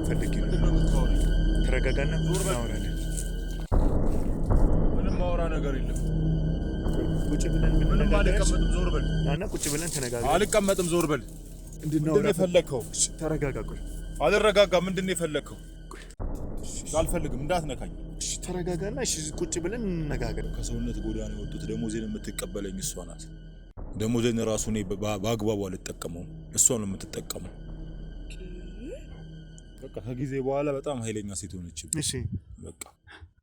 ማውራት ፈልጌ ነው። ተረጋጋና ዞር በል። ምንም ማውራ ነገር የለም። ቁጭ ብለን ምንም አልቀመጥም። ዞር በል እና ቁጭ ብለን ተነጋገር። አልቀመጥም። ዞር በል። ምንድነው የፈለከው? ተረጋጋ። ቆይ አልረጋጋ። ምንድነው የፈለከው? አልፈልግም። እንዳትነካኝ። እሺ ተረጋጋና እሺ ቁጭ ብለን እንነጋገር። ከሰውነት ጎዳና የወጡት ደሞዜን የምትቀበለኝ እሷ ናት። ደሞዜን ራሱ እኔ በአግባቡ አልጠቀመውም፣ እሷ ነው የምትጠቀመው። በቃ ከጊዜ በኋላ በጣም ኃይለኛ ሴት ሆነች። እሺ በቃ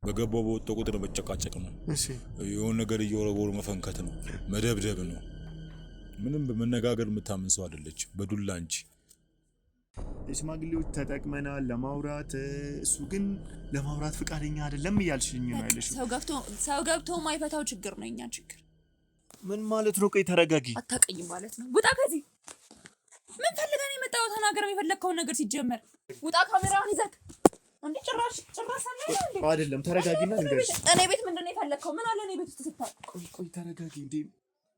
በገባው በወጣው ቁጥር መጨቃጨቅ ነው። እሺ የሆነ ነገር እየወረወሩ መፈንከት ነው፣ መደብደብ ነው። ምንም በመነጋገር የምታምን ሰው አይደለች፣ በዱላ እንጂ። ሽማግሌዎች ተጠቅመናል ለማውራት፣ እሱ ግን ለማውራት ፈቃደኛ አይደለም እያልሽኝ ነው ያለሽው። ሰው ገብቶ ማይፈታው ችግር ነው የኛ ችግር። ምን ማለት ነው? ቆይ ተረጋጊ። አታውቅኝም ማለት ነው። ውጣ ከዚህ። ምን ፈልገህ ነው የመጣው? ተናገር የፈለግከውን ነገር ሲጀመር። ውጣ ካሜራውን ይዘህ እንዴ! ጭራሽ አለ እንዴ? አይደለም ተረጋጊና ንገሪኝ። እኔ ቤት ምንድነው የፈለግከው? ምን አለ እኔ ቤት ውስጥ ስታይ? ቆይ ተረጋጊ እንዴ!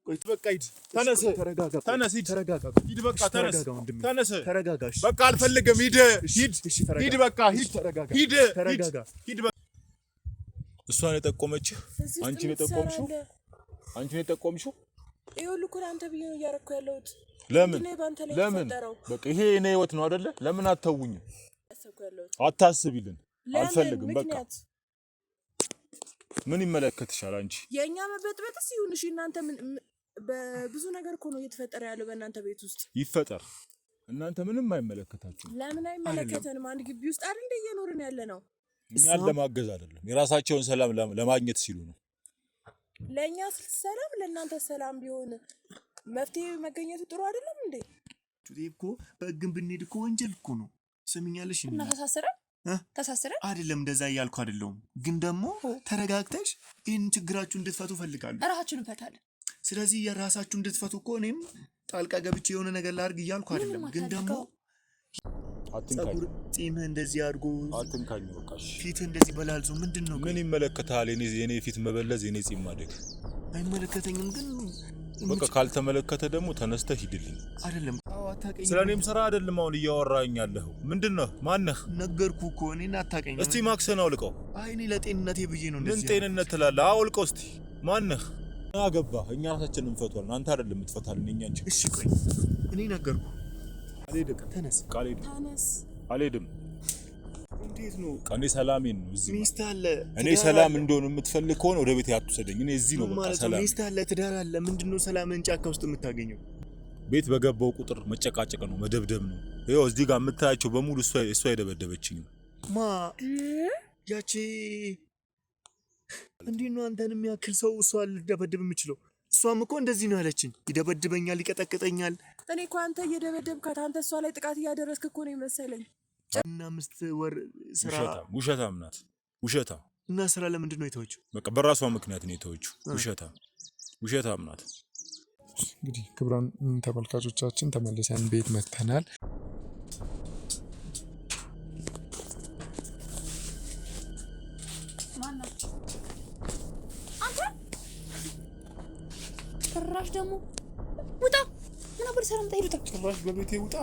ቆይ በቃ ሂድ። ተነስ። ተረጋጋ። ተነስ ሂድ። ተረጋጋ። ሂድ በቃ ተነስ። ተነስ። ተረጋጋሽ። በቃ አልፈልግም። ሂድ። እሺ ተረጋጋ። ሂድ በቃ ሂድ። ተረጋጋ። ሂድ። ተረጋጋ። ሂድ በቃ። እሷን የጠቆመችህ አንቺን የጠቆምሽው? አንቺን የጠቆምሽው? ይኸውልህ እኮ አንተ ብዬ ነው እያደረኩ ያለሁት። ለምን በቃ ይሄ የኔ ህይወት ነው አይደለ? ለምን አተውኝም? አታስቢልን። አልፈልግም በቃ። ምን ይመለከትሻል አንቺ? የኛ መበጥበጥስ ይሁን እሺ። እናንተ ምን በብዙ ነገር እኮ ነው እየተፈጠረ ያለው በእናንተ ቤት ውስጥ። ይፈጠር፣ እናንተ ምንም አይመለከታችሁም። ለምን አይመለከተንም? አንድ ግቢ ውስጥ አይደል እንደ እየኖርን ያለ ነው። እኛን ለማገዝ አይደለም፣ የራሳቸውን ሰላም ለማግኘት ሲሉ ነው። ለኛ ሰላም ለእናንተ ሰላም ቢሆን መፍትሄ መገኘቱ ጥሩ አይደለም እንዴ? እኮ በህግም ብንሄድ እኮ ወንጀል እኮ ነው። ስምኛለሽ እና ተሳሰረ አይደለም፣ እንደዛ እያልኩ አይደለም። ግን ደግሞ ተረጋግተሽ ይህን ችግራችሁ እንድትፈቱ ፈልጋለሁ። ራሳችሁን እንፈታለን። ስለዚህ የራሳችሁ እንድትፈቱ እኮ እኔም ጣልቃ ገብቼ የሆነ ነገር ላድርግ እያልኩ አይደለም። ግን ደግሞ አትንካኝ፣ ጺምህ እንደዚህ አድርጎ አትንካኝ። በቃሽ። ፊትህ እንደዚህ በላልዞ ምንድን ነው? ምን ይመለከታል? የኔ ፊት መበለዝ፣ የኔ ጺም ማደግ አይመለከተኝም። ግን በቃ ካልተመለከተ ደግሞ ተነስተህ ሂድልኝ። አይደለም አታውቀኝም። ስለኔም ስራ አይደለም አሁን እያወራኝ ያለኸው። ምንድነው? ማነህ? ነገርኩህ እኮ እኔን አታውቀኝም። እስቲ ማክሰን አውልቀው። አይ እኔ ለጤንነቴ ብዬ ነው እንደዚህ። ምን ጤንነት ትላለህ? አውልቀው እስቲ። ማነህ? አገባህ? እኛ ራሳችንን እንፈቷለን። አንተ አይደለም የምትፈታልን እኛ እንጂ። እሺ ቆይ እኔ ነገርኩህ። አልሄድም። ተነስ። ተነስ። አልሄድም። እንዴት ነው? እኔ ሰላሜን ነው እዚህ። ሚስት አለ። እኔ ሰላም እንደሆነ የምትፈልግ ከሆነ ወደ ቤት አትውሰደኝ። እኔ እዚህ ነው በቃ ሰላም። ሚስት አለ፣ ትዳር አለ። ምንድነው ሰላምን ጫካ ውስጥ የምታገኘው? ቤት በገባው ቁጥር መጨቃጨቅ ነው፣ መደብደብ ነው። ይኸው እዚህ ጋር የምታያቸው በሙሉ እሷ የደበደበችኝ ነው። ያቺ እንዴት ነው አንተን የሚያክል ሰው እሷ ልደበድብ የምችለው? እሷም እኮ እንደዚህ ነው ያለችኝ። ይደበድበኛል፣ ይቀጠቅጠኛል። እኔ እኮ አንተ እየደበደብካት አንተ እሷ ላይ ጥቃት እያደረስክ እኮ ነው የመሰለኝ። እና 5 ወር ስራ ውሸታም ናት። ውሸታም እና ስራ ለምንድን ነው የተወችው? በቃ በራሷ ምክንያት ነው የተወችው። ውሸታም ናት። እንግዲህ ክቡራን ተመልካቾቻችን ተመልሰን ቤት መተናል። ጭራሽ ደግሞ ውጣ። ምን አብር ሰላም ታይሉታ? ጭራሽ በቤቴ ውጣ።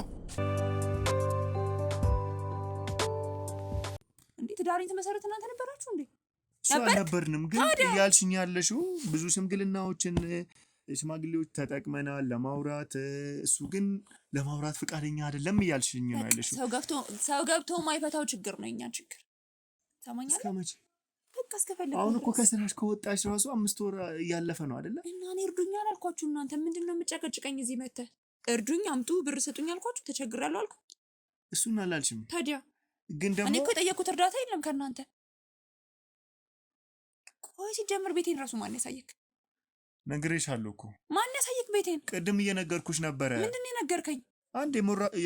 እንዴት ዳሪን ተመሰረት እናንተ ነበራችሁ እንዴ? ነበርንም። ግን ያልሽኝ ያለሽው ብዙ ሽምግልናዎችን ሽማግሌዎች ተጠቅመናል ለማውራት፣ እሱ ግን ለማውራት ፈቃደኛ አይደለም እያልሽኝ ነው ያለሽው። ሰው ገብቶ ማይፈታው ችግር ነው የኛ ችግር። ሰማኛለህ? እስከመቼ? በቃ እስከፈለኩ። አሁን እኮ ከስራሽ ከወጣሽ ራሱ 5 ወር እያለፈ ነው አይደለ? እና እኔ እርዱኝ አላልኳችሁ? እናንተ ምንድነው የምጨቀጭቀኝ? እዚህ መተህ እርዱኝ፣ አምጡ፣ ብር ስጡኝ አልኳችሁ። ተቸግሬያለሁ አልኩ። እሱን አላልሽም። ታዲያ ግን ደግሞ እኔ እኮ የጠየኩት እርዳታ የለም ከእናንተ። ቆይ ሲጀምር ቤቴን ራሱ ማን ያሳየክ? ነግሬሻለሁ እኮ። ማን ያሳየክ ቤቴን? ቅድም እየነገርኩሽ ነበረ። ምንድነው የነገርከኝ? አንድ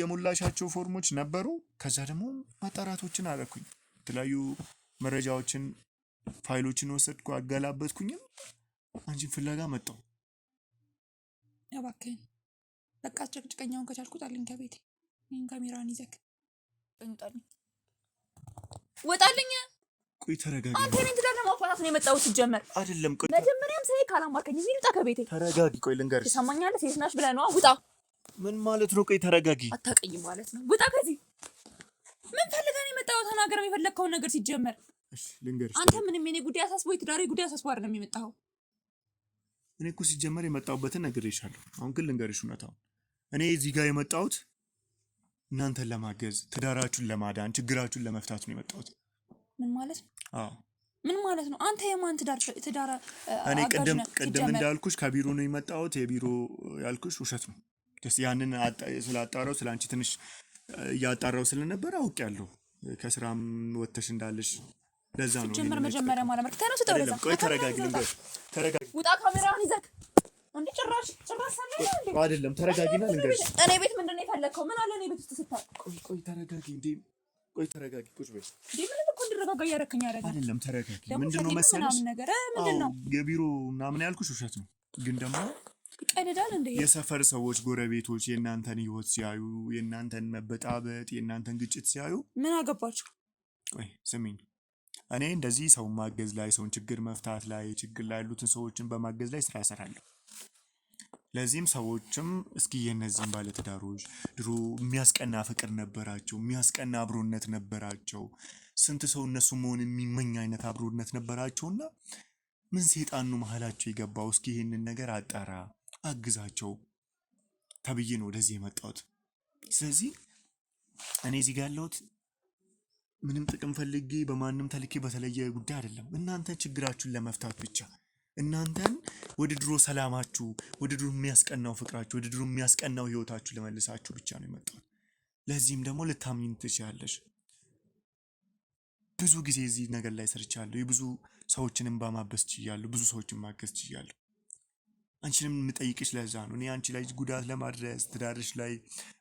የሞላሻቸው ፎርሞች ነበሩ። ከዛ ደግሞ ማጣራቶችን አደረኩኝ። የተለያዩ መረጃዎችን፣ ፋይሎችን ወሰድኩ፣ አገላበጥኩኝም አንቺን ፍለጋ መጣሁ። እባክህን በቃ ጨቅጭቀኛውን ከቻልኩ ጣልኝ ከቤቴ። ይሄን ካሜራን ይዘክ ወጣልኝ። ቆይ ተረጋጊ። አንተ እኔን ትዳር ለማፋታት ነው የመጣው ሲጀመር አይደለም። ቆይ መጀመሪያም ሰይ ካላማርከኝ እዚህ ልውጣ ከቤቴ። ተረጋጊ። ቆይ ልንገርሽ። ትሰማኛለህ? ሴት ነሽ ብለህ ነው ውጣ። ምን ማለት ነው? ቆይ ተረጋጊ። አታውቅኝም ማለት ነው። ውጣ ከዚህ። ምን ፈልገህ ነው የመጣው? ተናገር የፈለግከውን ነገር ሲጀመር። እሺ ልንገርሽ። አንተ ምንም የኔ ጉዳይ አሳስቦ የትዳሬ ጉዳይ አሳስቦ አይደለም የመጣኸው። እኔ እኮ ሲጀመር የመጣሁበትን ነግሬሻለሁ። አሁን ግን ልንገርሽ እውነታውን። እኔ እዚህ ጋር የመጣሁት እናንተን ለማገዝ፣ ትዳራችሁን ለማዳን፣ ችግራችሁን ለመፍታት ነው የመጣሁት። ምን ማለት ነው? አዎ ምን ማለት ነው? አንተ የማን ትዳር እኔ ቅድም እንዳልኩሽ ከቢሮ ነው የመጣሁት። የቢሮ ያልኩሽ ውሸት ነው። ያንን ስላጣራው ስለ አንቺ ትንሽ እያጣራው ስለነበር አውቄያለሁ። ከስራም ወጥተሽ እንዳለሽ ለዛ ነው። ጀመር መጀመሪያ ማለት ነው። ተነስ ተወለዛ። ቆይ ተረጋጊ፣ ልንገርሽ። ተረጋጊ። ውጣ ካሜራውን ይዘህ እንዴ! ጭራሽ ሰማኝ እንዴ? አይደለም ተረጋጊና ልንገርሽ። እኔ ቤት ምንድነው የፈለከው? ምን አለ እኔ ቤት ውስጥ ስታይ? ቆይ ተረጋጊ እንዴ! ቆይ ተረጋጊ፣ ቁጭ በይ። ምን እኮ እንድረጋጋ እያደረከኝ አይደለም። አይደለም ተረጋጊ። ምንድነው መሰለሽ ምንድነው የቢሮ ምናምን ያልኩሽ ውሸት ነው። ግን ደግሞ ቀደዳል እንዴ? የሰፈር ሰዎች፣ ጎረቤቶች የእናንተን ህይወት ሲያዩ፣ የእናንተን መበጣበጥ፣ የእናንተን ግጭት ሲያዩ ምን አገባችሁ? ቆይ ስሚኝ፣ እኔ እንደዚህ ሰው ማገዝ ላይ፣ ሰውን ችግር መፍታት ላይ፣ ችግር ላይ ያሉትን ሰዎችን በማገዝ ላይ ስራ እሰራለሁ። ለዚህም ሰዎችም እስኪ የነዚህን ባለትዳሮች ድሮ የሚያስቀና ፍቅር ነበራቸው፣ የሚያስቀና አብሮነት ነበራቸው፣ ስንት ሰው እነሱ መሆን የሚመኝ አይነት አብሮነት ነበራቸውና ምን ሰይጣን ነው መሀላቸው የገባው? እስኪ ይሄንን ነገር አጣራ፣ አግዛቸው ተብዬ ነው ወደዚህ የመጣሁት። ስለዚህ እኔ እዚህ ጋር ያለሁት ምንም ጥቅም ፈልጌ በማንም ተልኬ በተለየ ጉዳይ አይደለም። እናንተን ችግራችሁን ለመፍታት ብቻ፣ እናንተን ወደ ድሮ ሰላማችሁ፣ ወደ ድሮ የሚያስቀናው ፍቅራችሁ፣ ወደ ድሮ የሚያስቀናው ህይወታችሁ ለመልሳችሁ ብቻ ነው የመጣሁት። ለዚህም ደግሞ ልታምኚኝ ትችያለሽ። ብዙ ጊዜ እዚህ ነገር ላይ ሰርቻለሁ። የብዙ ሰዎችንም ባማበስ ችያለሁ። ብዙ ሰዎችን ማገዝ ችያለሁ። አንቺንም የምጠይቅሽ ለዛ ነው። እኔ አንቺ ላይ ጉዳት ለማድረስ ትዳርሽ ላይ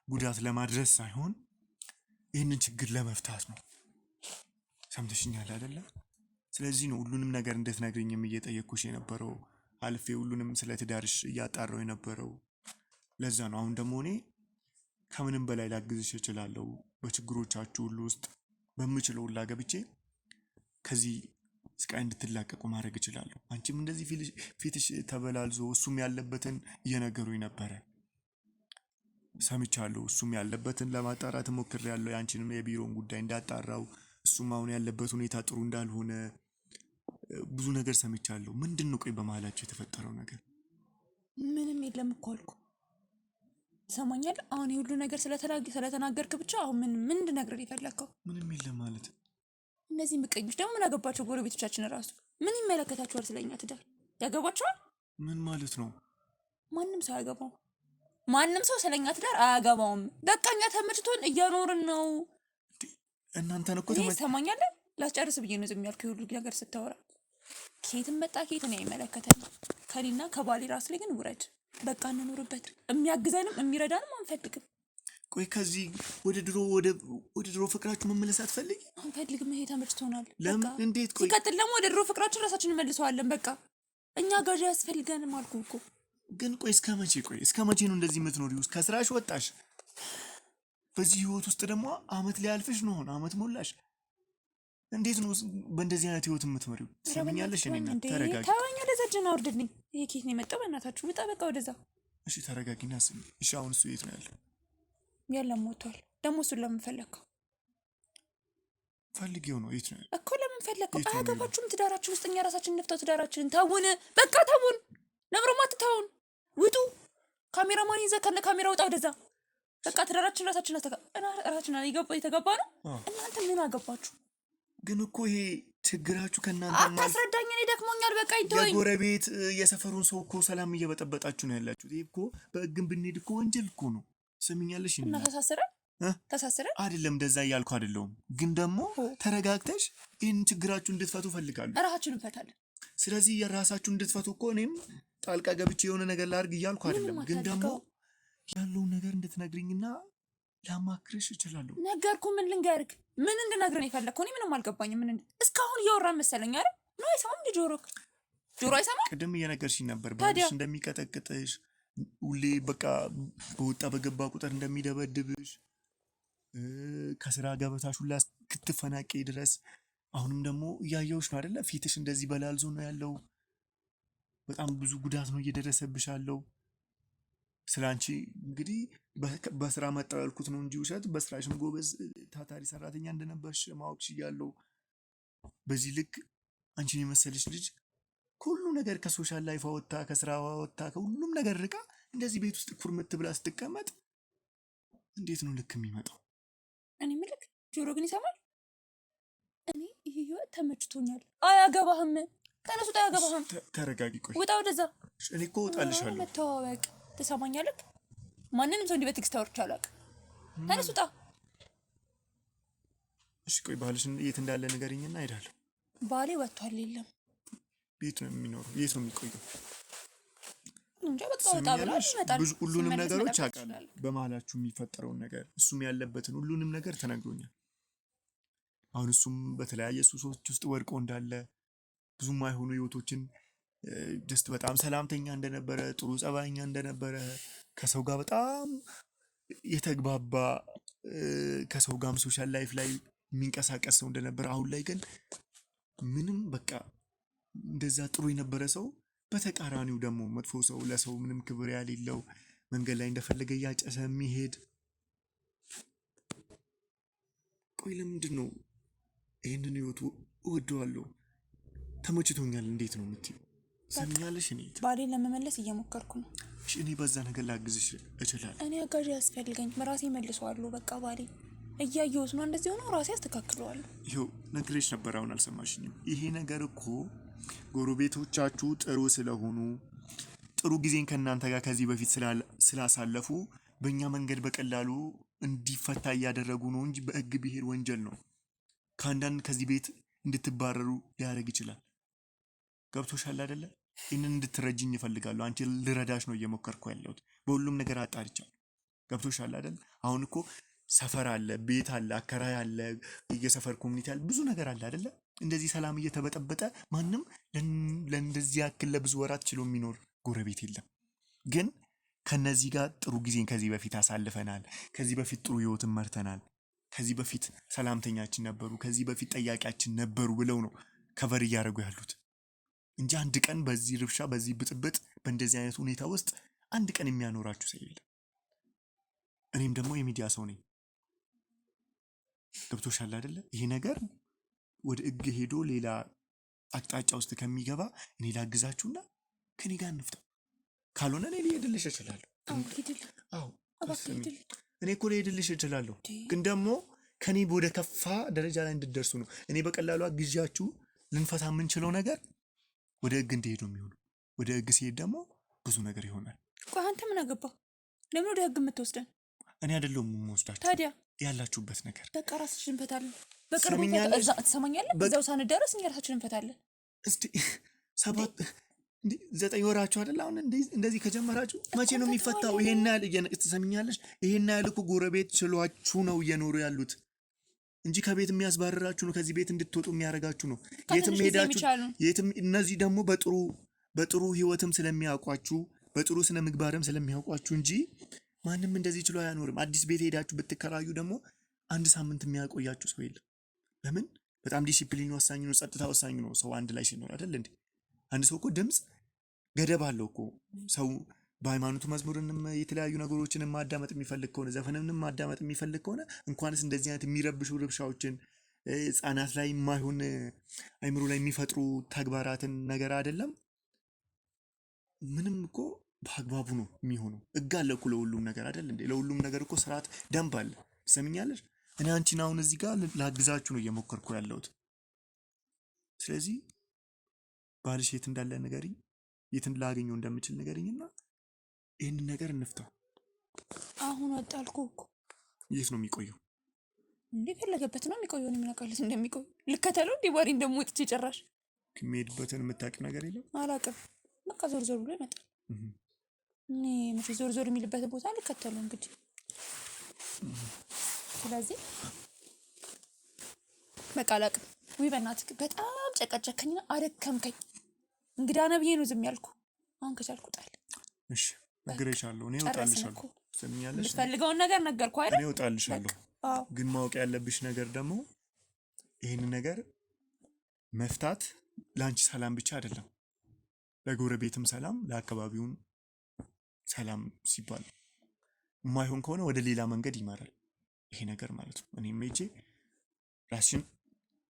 ጉዳት ለማድረስ ሳይሆን ይህንን ችግር ለመፍታት ነው። ሰምተሽኛል አይደለ? ስለዚህ ነው ሁሉንም ነገር እንድትነግሪኝም እየጠየቅኩሽ የነበረው። አልፌ ሁሉንም ስለ ትዳርሽ እያጣራው የነበረው ለዛ ነው። አሁን ደግሞ እኔ ከምንም በላይ ላግዝሽ እችላለሁ። በችግሮቻችሁ ሁሉ ውስጥ በምችለው ሁላ ገብቼ ከዚህ ስቃይ እንድትላቀቁ ማድረግ እችላለሁ። አንቺም እንደዚህ ፊትሽ ተበላልዞ እሱም ያለበትን እየነገሩኝ ነበረ፣ ሰምቻለሁ። እሱም ያለበትን ለማጣራት ሞክሬያለሁ። ያንቺንም የቢሮን ጉዳይ እንዳጣራው፣ እሱም አሁን ያለበት ሁኔታ ጥሩ እንዳልሆነ ብዙ ነገር ሰምቻለሁ። ምንድን ነው ቆይ በመሀላቸው የተፈጠረው ነገር? ምንም የለም እኮ አልኩ። ሰማኛል። አሁን የሁሉ ነገር ስለተናገርክ ብቻ አሁን ምን እንድነግርህ የፈለከው? ምንም የለም ማለት። እነዚህ ምቀኞች ደግሞ ምን አገባቸው? ጎረቤቶቻችን ራሱ ምን ይመለከታቸዋል? ስለኛ ትዳር ያገባቸዋል? ምን ማለት ነው? ማንም ሰው አያገባውም። ማንም ሰው ስለኛ ትዳር አያገባውም። በቃ እኛ ተመችቶን እየኖርን ነው። እናንተን እኮ ሰማኛል። ላስጨርስ ብዬ ነው ዝም ያልኩህ። የሁሉ ነገር ስታወራ ከየትም መጣ ከየትን አይመለከተንም። ከኔና ከባሌ ራስ ላይ ግን ውረድ። በቃ እንኖርበት። የሚያግዘንም የሚረዳንም አንፈልግም። ቆይ ከዚህ ወደ ድሮ ፍቅራችሁ መመለስ አትፈልጊ? አንፈልግም። ይሄ ተመችቶናል። ለምን? እንዴት? ቆይ ሲቀጥል ደግሞ ወደ ድሮ ፍቅራችን ራሳችን እንመልሰዋለን። በቃ እኛ ጋር ያስፈልገንም አልኩህ እኮ። ግን ቆይ እስከ መቼ ነው እንደዚህ የምትኖሪው? ከስራሽ ወጣሽ፣ በዚህ ህይወት ውስጥ ደግሞ አመት ሊያልፍሽ ነው። አመት ሞላሽ። እንዴት ነው በእንደዚህ አይነት ህይወት የምትመሪው? ትሰምኛለሽ? እኔና ተረጋጊ። ታወኛ ለዘጅና ወርድልኝ። ይሄ ኬት ነው የመጣው? በእናታችሁ ውጣ በቃ ወደዛ። እሺ ተረጋጊና ስሚ። እሺ አሁን እሱ የት ነው ያለው? የለም ሞቷል። ደግሞ እሱን ለምን ፈለግከው? ፈልጌው ነው። የት ነው እኮ? ለምን ፈለግከው? አያገባችሁም። ትዳራችን ውስጥ እኛ ራሳችን እንፍታው። ትዳራችንን ተውን። በቃ ተውን። ለምሮማት ተውን። ውጡ። ካሜራማን ይዘህ ከነ ካሜራ ውጣ ወደዛ። በቃ ትዳራችን ራሳችን የተገባ ነው። እናንተ ምን አገባችሁ? ግን እኮ ይሄ ችግራችሁ ከእናንተ አታስረዳኝ። እኔ ደክሞኛል። በቃ ይተወኝ። የጎረቤት የሰፈሩን ሰው እኮ ሰላም እየበጠበጣችሁ ነው ያላችሁት። ይሄ እኮ በሕግም ብንሄድ እኮ ወንጀል እኮ ነው። ስምኛለሽ? እና ተሳስረን አይደለም፣ እንደዛ እያልኩ አይደለሁም። ግን ደግሞ ተረጋግተሽ ይህን ችግራችሁ እንድትፈቱ ፈልጋለሁ። ራሳችሁን እንፈታለን። ስለዚህ የራሳችሁን እንድትፈቱ እኮ እኔም ጣልቃ ገብቼ የሆነ ነገር ላድርግ እያልኩ አይደለም። ግን ደግሞ ያለውን ነገር እንድትነግሪኝና ላማክርሽ እችላለሁ። ነገርኩ። ምን ልንገርክ? ምን እንድነግርህ የፈለግከው? እኔ ምንም አልገባኝም። ምን እስካሁን እያወራን መሰለኝ አይደል? ነው አይሰማም? እንደ ጆሮ አይሰማም? ቅድም እየነገርሽኝ ነበር ባልሽ እንደሚቀጠቅጥሽ፣ ሁሌ በቃ በወጣ በገባ ቁጥር እንደሚደበድብሽ፣ ከስራ ገበታሽ ሁላ እስክትፈናቂ ድረስ። አሁንም ደግሞ እያየሁሽ ነው አይደለ? ፊትሽ እንደዚህ በላልዞ ነው ያለው። በጣም ብዙ ጉዳት ነው እየደረሰብሽ ያለው። ስላንቺ እንግዲህ በስራ መጣው ያልኩት ነው እንጂ ውሸት በስራሽም ጎበዝ ታታሪ ሰራተኛ እንደነበርሽ ማወቅ ችያለሁ። በዚህ ልክ አንቺን የመሰለች ልጅ ሁሉ ነገር ከሶሻል ላይፍ ወጥታ ከስራ ወጥታ ከሁሉም ነገር ርቃ እንደዚህ ቤት ውስጥ ኩርምት ብላ ስትቀመጥ እንዴት ነው ልክ የሚመጣው? እኔ ምልክ ጆሮ ግን ይሰማል። እኔ ይሄ ህይወት ተመችቶኛል። አያገባህም። ተነስ ውጣ። አያገባህም። ተረጋጊ። ቆይ ውጣ ወደዛ። እኔ እኮ እወጣልሻለሁ። መተዋወቅ ትሰማኛለህ? ማንንም ሰው እንዲህ በቴክስት አውርቼ አላውቅም። ተነስ ውጣ። እሺ ቆይ ባልሽን የት እንዳለ ንገሪኝና እሄዳለሁ። ባሌ ወጥቷል። የለም። የት ነው የሚኖረው? የት ነው የሚቆየው? እንጃ በቃ ወጣ ብላ ይመጣል። ብዙ ሁሉንም ሲመለስ ነገሮች መጠበቅ አውቃለሁ። ይችላል። በመሀላችሁ የሚፈጠረውን ነገር እሱም ያለበትን ሁሉንም ነገር ተነግሮኛል። አሁን እሱም በተለያየ ሱሶች ውስጥ ወድቆ እንዳለ ብዙም አይሆኑ ህይወቶችን ጀስት በጣም ሰላምተኛ እንደነበረ ጥሩ ጸባይኛ እንደነበረ ከሰው ጋር በጣም የተግባባ ከሰው ጋርም ሶሻል ላይፍ ላይ የሚንቀሳቀስ ሰው እንደነበረ አሁን ላይ ግን ምንም በቃ እንደዛ ጥሩ የነበረ ሰው በተቃራኒው ደግሞ መጥፎ ሰው ለሰው ምንም ክብር ያሌለው መንገድ ላይ እንደፈለገ እያጨሰ የሚሄድ። ቆይ ለምንድን ነው ይህንን ህይወት እወደዋለሁ ተመችቶኛል እንዴት ነው የምትይው? ሰምኛለሽ? እኔ ባሌን ለመመለስ እየሞከርኩ ነው። እኔ በዛ ነገር ላግዝሽ እችላለሁ። እኔ አጋዥ ያስፈልገኝ ራሴ መልሰዋለሁ። በቃ ባሌ እያየሁት ነው እንደዚህ ሆኖ ራሴ አስተካክለዋለሁ። ይኸው ነግሬሽ ነበር፣ አሁን አልሰማሽኝም። ይሄ ነገር እኮ ጎረቤቶቻችሁ ጥሩ ስለሆኑ ጥሩ ጊዜን ከእናንተ ጋር ከዚህ በፊት ስላሳለፉ በእኛ መንገድ በቀላሉ እንዲፈታ እያደረጉ ነው እንጂ በህግ ብሄር ወንጀል ነው። ከአንዳንድ ከዚህ ቤት እንድትባረሩ ሊያደርግ ይችላል። ገብቶሻል አይደለ? ይህንን እንድትረጅኝ ይፈልጋሉ። አንቺ ልረዳሽ ነው እየሞከርኩ ያለሁት። በሁሉም ነገር አጣርቻለሁ። ገብቶሻል አይደል? አሁን እኮ ሰፈር አለ፣ ቤት አለ፣ አከራይ አለ፣ የሰፈር ኮሚኒቲ አለ፣ ብዙ ነገር አለ አይደለ? እንደዚህ ሰላም እየተበጠበጠ ማንም ለእንደዚህ ያክል ለብዙ ወራት ችሎ የሚኖር ጎረቤት የለም። ግን ከነዚህ ጋር ጥሩ ጊዜን ከዚህ በፊት አሳልፈናል። ከዚህ በፊት ጥሩ ህይወትን መርተናል። ከዚህ በፊት ሰላምተኛችን ነበሩ፣ ከዚህ በፊት ጠያቂያችን ነበሩ ብለው ነው ከቨር እያደረጉ ያሉት እንጂ አንድ ቀን በዚህ ርብሻ፣ በዚህ ብጥብጥ፣ በእንደዚህ አይነት ሁኔታ ውስጥ አንድ ቀን የሚያኖራችሁ ሰው የለም። እኔም ደግሞ የሚዲያ ሰው ነኝ። ገብቶሻል አይደለ? ይሄ ነገር ወደ ህግ ሄዶ ሌላ አቅጣጫ ውስጥ ከሚገባ እኔ ላግዛችሁና ከኔ ጋር እንፍታው። ካልሆነ እኔ ልሄድልሽ እችላለሁ። አዎ እኔ እኮ ልሄድልሽ እችላለሁ፣ ግን ደግሞ ከኔ ወደ ከፋ ደረጃ ላይ እንድትደርሱ ነው። እኔ በቀላሉ አግዣችሁ ልንፈታ የምንችለው ነገር ወደ ህግ እንዲሄዱ የሚሆኑ። ወደ ህግ ሲሄድ ደግሞ ብዙ ነገር ይሆናል። ቆይ አንተ ምን አገባ? ለምን ወደ ህግ የምትወስደን? እኔ አይደለሁም የምወስዳችሁ። ታዲያ ያላችሁበት ነገር በቃ ራሳችን እንፈታለን። በቅርቡ ትሰሚኛለሽ? ትሰማኛለህ? በዛው ሳንደረስ እኛ ራሳችን እንፈታለን። እስቲ 9 ወራችሁ አይደል? አሁን እንደዚህ ከጀመራችሁ መቼ ነው የሚፈታው? ይሄን ያህል ትሰሚኛለሽ? ይሄን ያህል እኮ ጎረቤት ችሏችሁ ነው እየኖሩ ያሉት እንጂ ከቤት የሚያስባርራችሁ ነው። ከዚህ ቤት እንድትወጡ የሚያደርጋችሁ ነው። የትም ሄዳችሁ የትም። እነዚህ ደግሞ በጥሩ ህይወትም ስለሚያውቋችሁ በጥሩ ስነ ምግባርም ስለሚያውቋችሁ እንጂ ማንም እንደዚህ ችሎ አያኖርም። አዲስ ቤት ሄዳችሁ ብትከራዩ ደግሞ አንድ ሳምንት የሚያቆያችሁ ሰው የለም። ለምን? በጣም ዲሲፕሊን ወሳኝ ነው፣ ጸጥታ ወሳኝ ነው። ሰው አንድ ላይ ሲኖር አይደል እንዴ? አንድ ሰው እኮ ድምፅ ገደብ አለው እኮ። ሰው በሃይማኖቱ መዝሙርንም የተለያዩ ነገሮችን ማዳመጥ የሚፈልግ ከሆነ ዘፈንንም ማዳመጥ የሚፈልግ ከሆነ እንኳንስ እንደዚህ አይነት የሚረብሹ ርብሻዎችን ህፃናት ላይ የማይሆን አይምሮ ላይ የሚፈጥሩ ተግባራትን ነገር አይደለም ምንም እኮ በአግባቡ ነው የሚሆነው። ህግ አለ እኮ ለሁሉም ነገር አይደል እንዴ? ለሁሉም ነገር እኮ ስርዓት፣ ደንብ አለ። ትሰሚኛለሽ? እኔ አንቺን አሁን እዚህ ጋር ላግዛችሁ ነው እየሞከርኩ ያለሁት። ስለዚህ ባልሽ የት እንዳለ ንገሪኝ፣ የት ላገኘው እንደምችል ንገሪኝና ይህንን ነገር እንፍታው። አሁን ወጣ አልኩህ እኮ። የት ነው የሚቆየው? እንዴ ፈለገበት ነው የሚቆየው። እኔ ምን አውቃለሁ እንደሚቆይ። ልከተለው እንዴ ባሪ እንደምወጥቼ ጭራሽ የሚሄድበትን የምታውቂው ነገር የለም? አላውቅም። በቃ ዞር ዞር ብሎ ይመጣል። እኔ መቼ ዞር ዞር የሚልበትን ቦታ ልከተለው እንግዲህ። ስለዚህ በቃ አላውቅም። ውይ በእናትህ በጣም ጨቀጨከኝና አደከምከኝ። እንግዳ ነብዬ ነው ዝም ያልኩ። አሁን ከቻልኩ ጣል። እሺ ነግሬሻለሁ። እኔ እወጣልሻለሁ። ትሰሚኛለሽ? የምትፈልገውን ነገር ነገርኩ አይደል? እኔ እወጣልሻለሁ። ግን ማወቅ ያለብሽ ነገር ደግሞ ይህን ነገር መፍታት ለአንቺ ሰላም ብቻ አይደለም፣ ለጎረቤትም ሰላም፣ ለአካባቢውን ሰላም ሲባል የማይሆን ከሆነ ወደ ሌላ መንገድ ይመራል ይሄ ነገር ማለት ነው። እኔም ሄጄ ራስሽን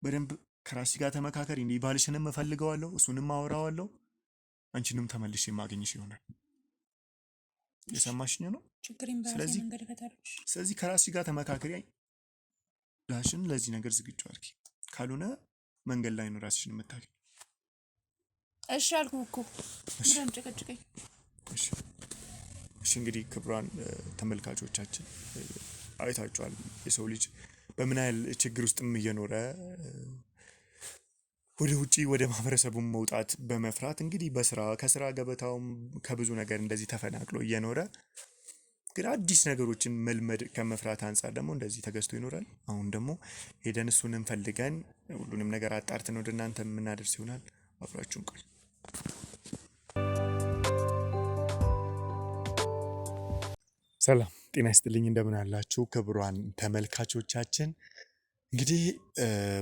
በደንብ ከራስሽ ጋር ተመካከሪ። እንዲህ ባልሽንም እፈልገዋለሁ፣ እሱንም አወራዋለሁ፣ አንቺንም ተመልሼ የማገኝሽ ይሆናል። የሰማሽኝ ነው? ችግሬን በራሴ ስለዚህ መንገድ እፈታለሁ። ስለዚህ ከራስሽ ጋር ተመካከሪ። ራስሽን ለዚህ ነገር ዝግጁ አድርጊ። ካልሆነ መንገድ ላይ ነው ራስሽን የምታገኝ። እሺ አልኩህ እኮ ምንም ጭቅጭቀኝ። እሺ እሺ። እንግዲህ ክቡራን ተመልካቾቻችን አይታችኋል የሰው ልጅ በምን ያህል ችግር ውስጥም እየኖረ ወደ ውጪ ወደ ማህበረሰቡም መውጣት በመፍራት እንግዲህ ከስራ ገበታውም ከብዙ ነገር እንደዚህ ተፈናቅሎ እየኖረ ግን አዲስ ነገሮችን መልመድ ከመፍራት አንጻር ደግሞ እንደዚህ ተገዝቶ ይኖራል። አሁን ደግሞ ሄደን እሱንም ፈልገን ሁሉንም ነገር አጣርተን ወደ እናንተ የምናደርስ ይሆናል። አብራችሁን ቆዩ። ሰላም ጤና ይስጥልኝ። እንደምን አላችሁ ክቡራን ተመልካቾቻችን? እንግዲህ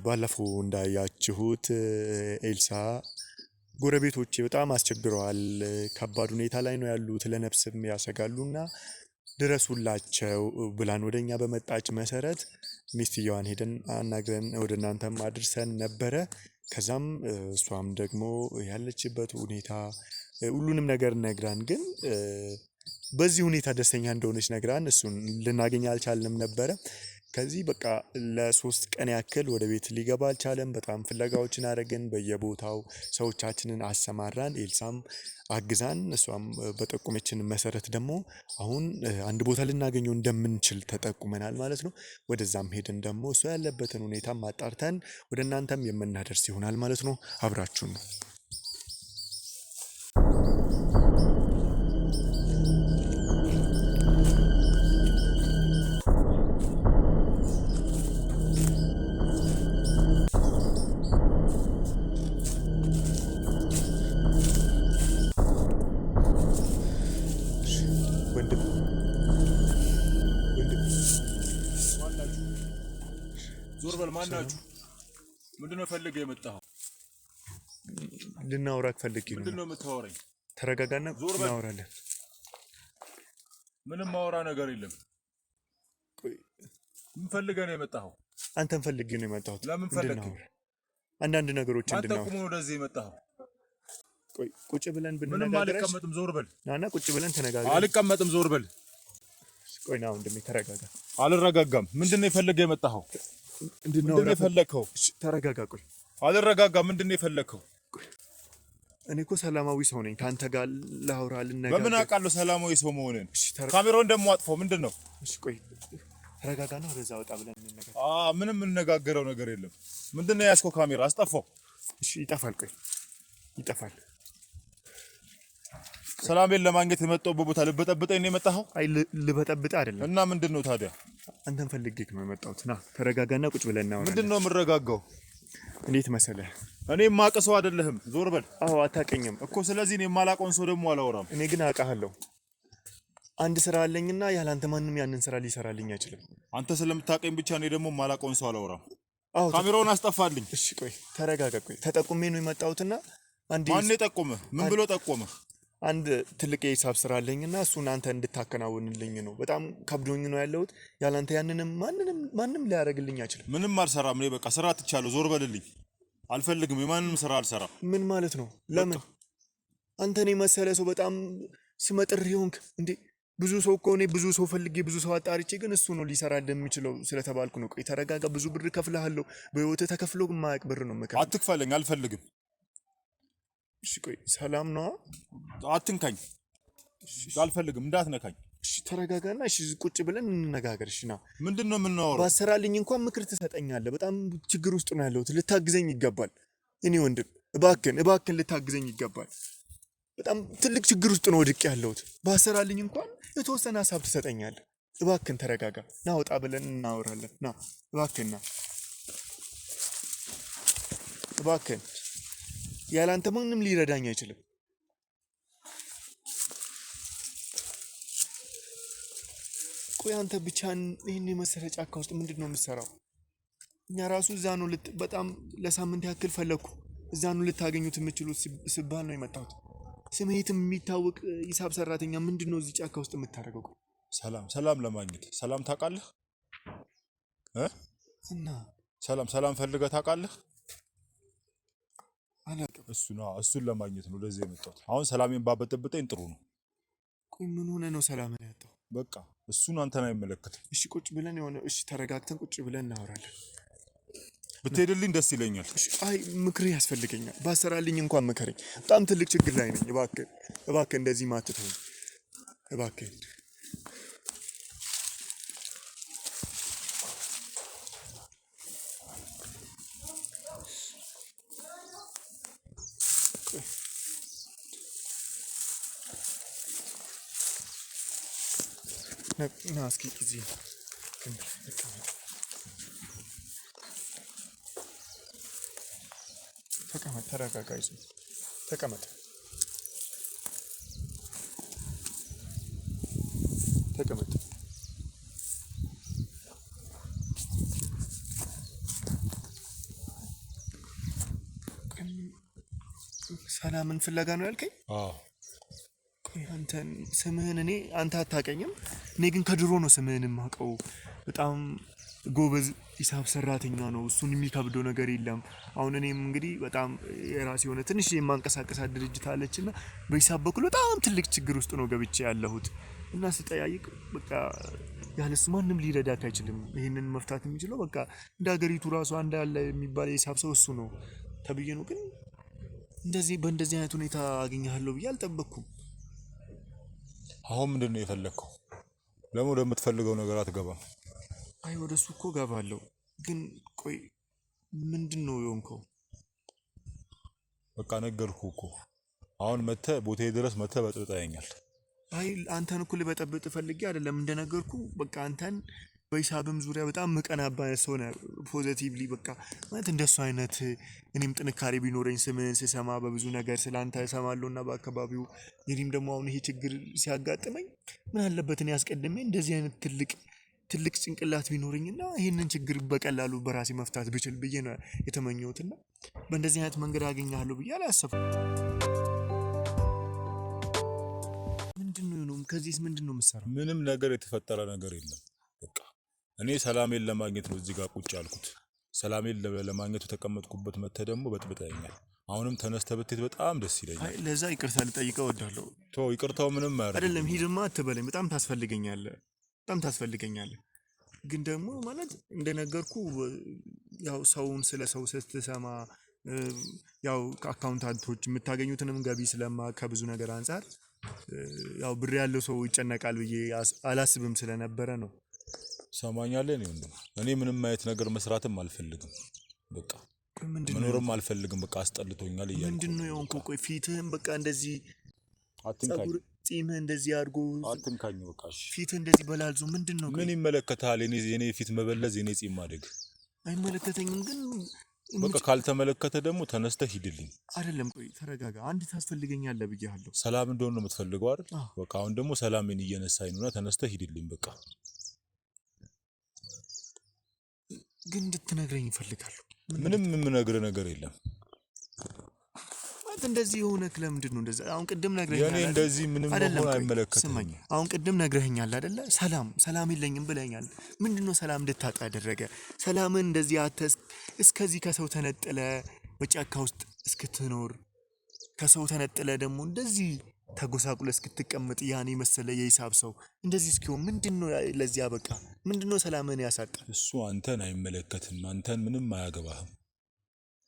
ባለፈው እንዳያችሁት ኤልሳ ጎረቤቶቼ በጣም አስቸግረዋል፣ ከባድ ሁኔታ ላይ ነው ያሉት፣ ለነፍስም ያሰጋሉና ድረሱላቸው ብላን ወደኛ በመጣች መሰረት ሚስትየዋን ሄደን አናግረን ወደ እናንተም አድርሰን ነበረ። ከዛም እሷም ደግሞ ያለችበት ሁኔታ ሁሉንም ነገር ነግራን ግን በዚህ ሁኔታ ደስተኛ እንደሆነች ነግራን እሱን ልናገኝ አልቻልንም ነበረ። ከዚህ በቃ ለ3 ቀን ያክል ወደ ቤት ሊገባ አልቻለም። በጣም ፍለጋዎችን አደረግን፣ በየቦታው ሰዎቻችንን አሰማራን። ኤልሳም አግዛን፣ እሷም በጠቁመችን መሰረት ደግሞ አሁን አንድ ቦታ ልናገኘው እንደምንችል ተጠቁመናል ማለት ነው። ወደዛም ሄድን ደግሞ እሷ ያለበትን ሁኔታ አጣርተን ወደ እናንተም የምናደርስ ይሆናል ማለት ነው። አብራችሁን ነው። ዞር በል። ማናችሁ? ምንድነው ፈልገህ የመጣኸው? ልናወራክ ፈልጌ ነው። ምንድነው የምታወራኝ? ተረጋጋና እናወራለን። ምንም ማወራ ነገር የለም። ምን ፈልገህ ነው የመጣኸው? አንተን ፈልጌ ነው የመጣሁት። ለምን ፈለግህ? አንዳንድ ነገሮች እንድናወራ። አንተ ቁም ነው ወደዚህ የመጣኸው? ቆይ ቁጭ ብለን ምንም ብንነጋገር። አልቀመጥም። ዞር በል። ናና ቁጭ ብለን ተነጋገር። አልቀመጥም። ዞር በል። ቆይ ና ወንድሜ ተረጋጋ። አልረጋጋም። ምንድነው የፈለገህ የመጣኸው? ምንድነው የፈለግከው? ተረጋጋ። ቆይ አልረጋጋም። ምንድነው የፈለግከው? እኔ እኮ ሰላማዊ ሰው ነኝ። ካንተ ጋር ላውራ ልነጋገር። በምን አውቃለሁ ሰላማዊ ሰው መሆንን? ካሜራውን ደግሞ አጥፎ። ምንድነው? እሺ ቆይ ተረጋጋና ወደዛ ወጣ ብለን እንነጋገር። ምንም የምንነጋገረው ነገር የለም። ምንድነው ያዝከው? ካሜራ አስጠፋው። እሺ ይጠፋል። ቆይ ይጠፋል። ሰላሜን ለማግኘት የመጣሁበት ቦታ ልበጠብጠኝ ነው የመጣኸው? አይ ልበጠብጥ አይደለም። እና ምንድነው ታዲያ? አንተን ፈልጌ ነው የመጣሁት። ና ተረጋጋና ቁጭ ብለን እናወራለን። ምንድነው የምረጋጋው? እንዴት መሰለህ? እኔ የማውቅ ሰው አይደለህም። ዞር በል። አዎ አታውቀኝም እኮ። ስለዚህ እኔ የማላውቀውን ሰው ደግሞ አላወራም። እኔ ግን አውቃለሁ። አንድ ስራ አለኝና ያላንተ ማንም ያንን ስራ ሊሰራልኝ አይችልም። አንተ ስለምታውቀኝ ብቻ እኔ ደግሞ የማላውቀውን ሰው አላወራም። አዎ ካሜራውን አስጠፋልኝ። እሺ ቆይ ተረጋጋ። ቆይ ተጠቁሜ ነው የመጣሁትና ማን የጠቆመህ? ምን ብሎ ጠቆመህ? አንድ ትልቅ የሂሳብ ስራ አለኝና እሱን አንተ እንድታከናውንልኝ ነው። በጣም ከብዶኝ ነው ያለሁት። ያላንተ ያንንም ማንም ሊያደርግልኝ አይችልም። ምንም አልሰራም። እኔ በቃ ስራ ትቻለሁ። ዞር በልልኝ። አልፈልግም። የማንንም ስራ አልሰራም። ምን ማለት ነው? ለምን? አንተን የመሰለ ሰው በጣም ስመጥር ሆንክ እንዴ? ብዙ ሰው እኮ እኔ ብዙ ሰው ፈልጌ ብዙ ሰው አጣርቼ ግን እሱ ነው ሊሰራ እንደሚችለው ስለተባልኩ ነው። ቆይ ተረጋጋ። ብዙ ብር ከፍልሃለሁ። በህይወትህ ተከፍሎ የማያውቅ ብር ነው የምከፍልህ። አትክፈለኝ። አልፈልግም። እሺ ቆይ ሰላም ነው? አትንካኝ። አልፈልግም። እንዳትነካኝ። እሺ ተረጋጋና እሺ ቁጭ ብለን እንነጋገር። እሺ ና። ምንድነው የምናወራው? ባሰራልኝ እንኳን ምክር ትሰጠኛለህ። በጣም ችግር ውስጥ ነው ያለሁት። ልታግዘኝ ይገባል። እኔ ወንድም እባክህን ልታግዘኝ ይገባል። በጣም ትልቅ ችግር ውስጥ ነው ወድቄ ያለሁት። ባሰራልኝ እንኳን የተወሰነ ሀሳብ ትሰጠኛለህ። እባክህን ተረጋጋ። ና ወጣ ብለን እናወራለን። ና እባክህን ና። እባክህን ያላንተ ማንም ሊረዳኝ አይችልም። ቆይ አንተ ብቻህን ይህን የመሰለ ጫካ ውስጥ ምንድን ነው የምትሰራው? እኛ ራሱ እዛ ነው በጣም ለሳምንት ያክል ፈለግኩ። እዛ ነው ልታገኙት የምችሉት ስባል ነው የመጣሁት። ስሜትም የሚታወቅ ሂሳብ ሰራተኛ ምንድነው እዚህ ጫካ ውስጥ የምታደርገው? ሰላም ለማግኘት ሰላም ታውቃለህ እና ሰላም ፈልገህ ታውቃለህ? አላውቅም። እሱን ለማግኘት ነው ወደዚህ የመጣሁት። አሁን ሰላሜን ባበጠብጠኝ ጥሩ ነው። ቆይ ምን ሆነ ነው ሰላምን ያጣው? በቃ እሱን አንተን አይመለከትም። እሺ ቁጭ ብለን ተረጋግተን ቁጭ ብለን እናወራለን። ብትሄድልኝ ደስ ይለኛል። አይ ምክር ያስፈልገኛል። ባሰራልኝ እንኳን ምከረኝ። በጣም ትልቅ ችግር ላይ ነኝ። እባክህ እንደዚህ ማትተው እባክህ። ና እስኪ እዚህ ተቀመጥ። ተረጋጋ። ተቀመጥ። ሰላምን ፍለጋ ነው ያልከኝ? አዎ። አንተን ስምህን አንተ አታውቀኝም። እኔ ግን ከድሮ ነው ስምህን የማውቀው። በጣም ጎበዝ ሂሳብ ሰራተኛ ነው። እሱን የሚከብደው ነገር የለም። አሁን እኔም እንግዲህ በጣም የራሴ የሆነ ትንሽ የማንቀሳቀሳት ድርጅት አለችና በሂሳብ በኩል በጣም ትልቅ ችግር ውስጥ ነው ገብቼ ያለሁት እና ስጠያይቅ በቃ ያለሱ ማንም ሊረዳት አይችልም። ይሄንን መፍታት የሚችለው በቃ እንደ ሀገሪቱ ራሱ አንድ ያለ የሚባል የሂሳብ ሰው እሱ ነው ተብዬ ነው። ግን በእንደዚህ አይነት ሁኔታ አገኘሃለሁ ብዬ አልጠበቅኩም። አሁን ምንድን ነው የፈለግከው? ለምን ወደምትፈልገው ነገር አትገባም? አይ ወደሱ እኮ ገባለሁ። ግን ቆይ ምንድን ነው የሆንከው? በቃ ነገርኩህ እኮ። አሁን መተህ ቦታዬ ድረስ መተህ በጥብጠኸኛል። አይ አንተን እኮ ልበጠብጥ ፈልጌ አይደለም። እንደነገርኩ በቃ አንተን በሂሳብም ዙሪያ በጣም መቀናባነት ሰው ነህ። ፖዚቲቭሊ በቃ ማለት እንደሱ አይነት እኔም ጥንካሬ ቢኖረኝ ስምህን ስሰማ በብዙ ነገር ስላንተ እሰማለሁና በአካባቢው የኔም ደግሞ አሁን ይሄ ችግር ሲያጋጥመኝ ምን አለበት እኔ አስቀድሜ እንደዚህ አይነት ትልቅ ጭንቅላት ቢኖረኝና ይሄንን ችግር በቀላሉ በራሴ መፍታት ብችል ብዬ ነው የተመኘሁትና በእንደዚህ አይነት መንገድ አገኘሃለሁ ብዬ አላሰብኩም። ምንድነው ነው? ከዚህስ ምንድነው የምትሰራው? ምንም ነገር የተፈጠረ ነገር የለም። በቃ እኔ ሰላሜን ለማግኘት ነው እዚህ ጋር ቁጭ ያልኩት። ሰላሜን ለማግኘት የተቀመጥኩበት መተህ ደግሞ በጥብጠኸኛል። አሁንም ተነስተህ ብትሄድ በጣም ደስ ይለኛል። አይ ለዛ ይቅርታ ልጠይቀው እወዳለሁ። ይቅርታው ምንም አይደለም። ሂድማ አትበለኝ። በጣም ታስፈልገኛለህ። ግን ደግሞ ማለት እንደነገርኩ ያው ሰውን ስለ ሰው ስትሰማ ያው ከአካውንታንቶች የምታገኙትንም ገቢ ከብዙ ነገር አንፃር ያው ብር ያለው ሰው ይጨነቃል ብዬ አላስብም ስለነበረ ነው። ሰማኛለህ ነው። እኔ ምንም አይነት ነገር መስራትም አልፈልግም። በቃ መኖርም አልፈልግም። በቃ አስጠልቶኛል እያልኩ ምንድነው የሆንከው? ቆይ ፊትህን በቃ እንደዚህ አትንካኝ፣ ጺምህ እንደዚህ አድርጎ አትንካኝ። በቃ ፊትህ እንደዚህ በላልዞ ምንድነው? ምን ይመለከታል? የኔ ፊት መበለዝ፣ የኔ ጺም ማደግ አይመለከተኝም። ግን በቃ ካልተመለከተ ደግሞ ተነስተህ ሂድልኝ። አይደለም ቆይ ተረጋጋ። አንድ ታስፈልገኛለህ ብዬሃለሁ። ሰላም እንደሆነ ነው የምትፈልገው አይደል? በቃ አሁን ደግሞ ሰላሜን እየነሳኝ ነውና ተነስተህ ሂድልኝ። በቃ ግን እንድትነግረኝ እፈልጋለሁ። ምንም የምነግርህ ነገር የለም። አንተ እንደዚህ የሆነክ ለምንድን ነው እንደዛ? አሁን ቅድም ነግረኸኛል። የኔ እንደዚህ ምንም ሆነ አይመለከተኝም። አሁን ቅድም ነግረኸኛል አይደለ? ሰላም የለኝም ብለኛል። ምንድነው ሰላም እንድታጣ ያደረገ? ሰላምን እንደዚህ አተስ እስከዚህ ከሰው ተነጥለ በጫካ ውስጥ እስክትኖር ከሰው ተነጥለ ደግሞ እንደዚህ ተጎሳቁለ እስክትቀመጥ ያን የመሰለ የሂሳብ ሰው እንደዚህ እስኪሆን ምንድነው ለዚያ በቃ ምንድነው ሰላምን ያሳጣ? እሱ አንተን አይመለከትም። አንተን ምንም አያገባህም።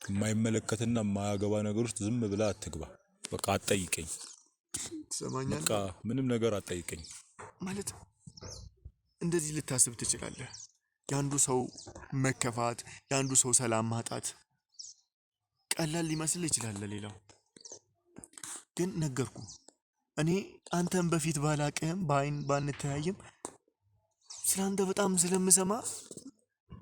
የማይመለከትና የማያገባ ነገር ውስጥ ዝም ብለህ አትግባ። በቃ አትጠይቀኝ። ትሰማኛለህ? በቃ ምንም ነገር አትጠይቀኝ። ማለት እንደዚህ ልታስብ ትችላለህ። የአንዱ ሰው መከፋት፣ የአንዱ ሰው ሰላም ማጣት ቀላል ሊመስል ይችላል ለሌላው። ግን ነገርኩ እኔ አንተን በፊት ባላቅህም በአይን ባንተያይም ስላንተ በጣም ስለምሰማ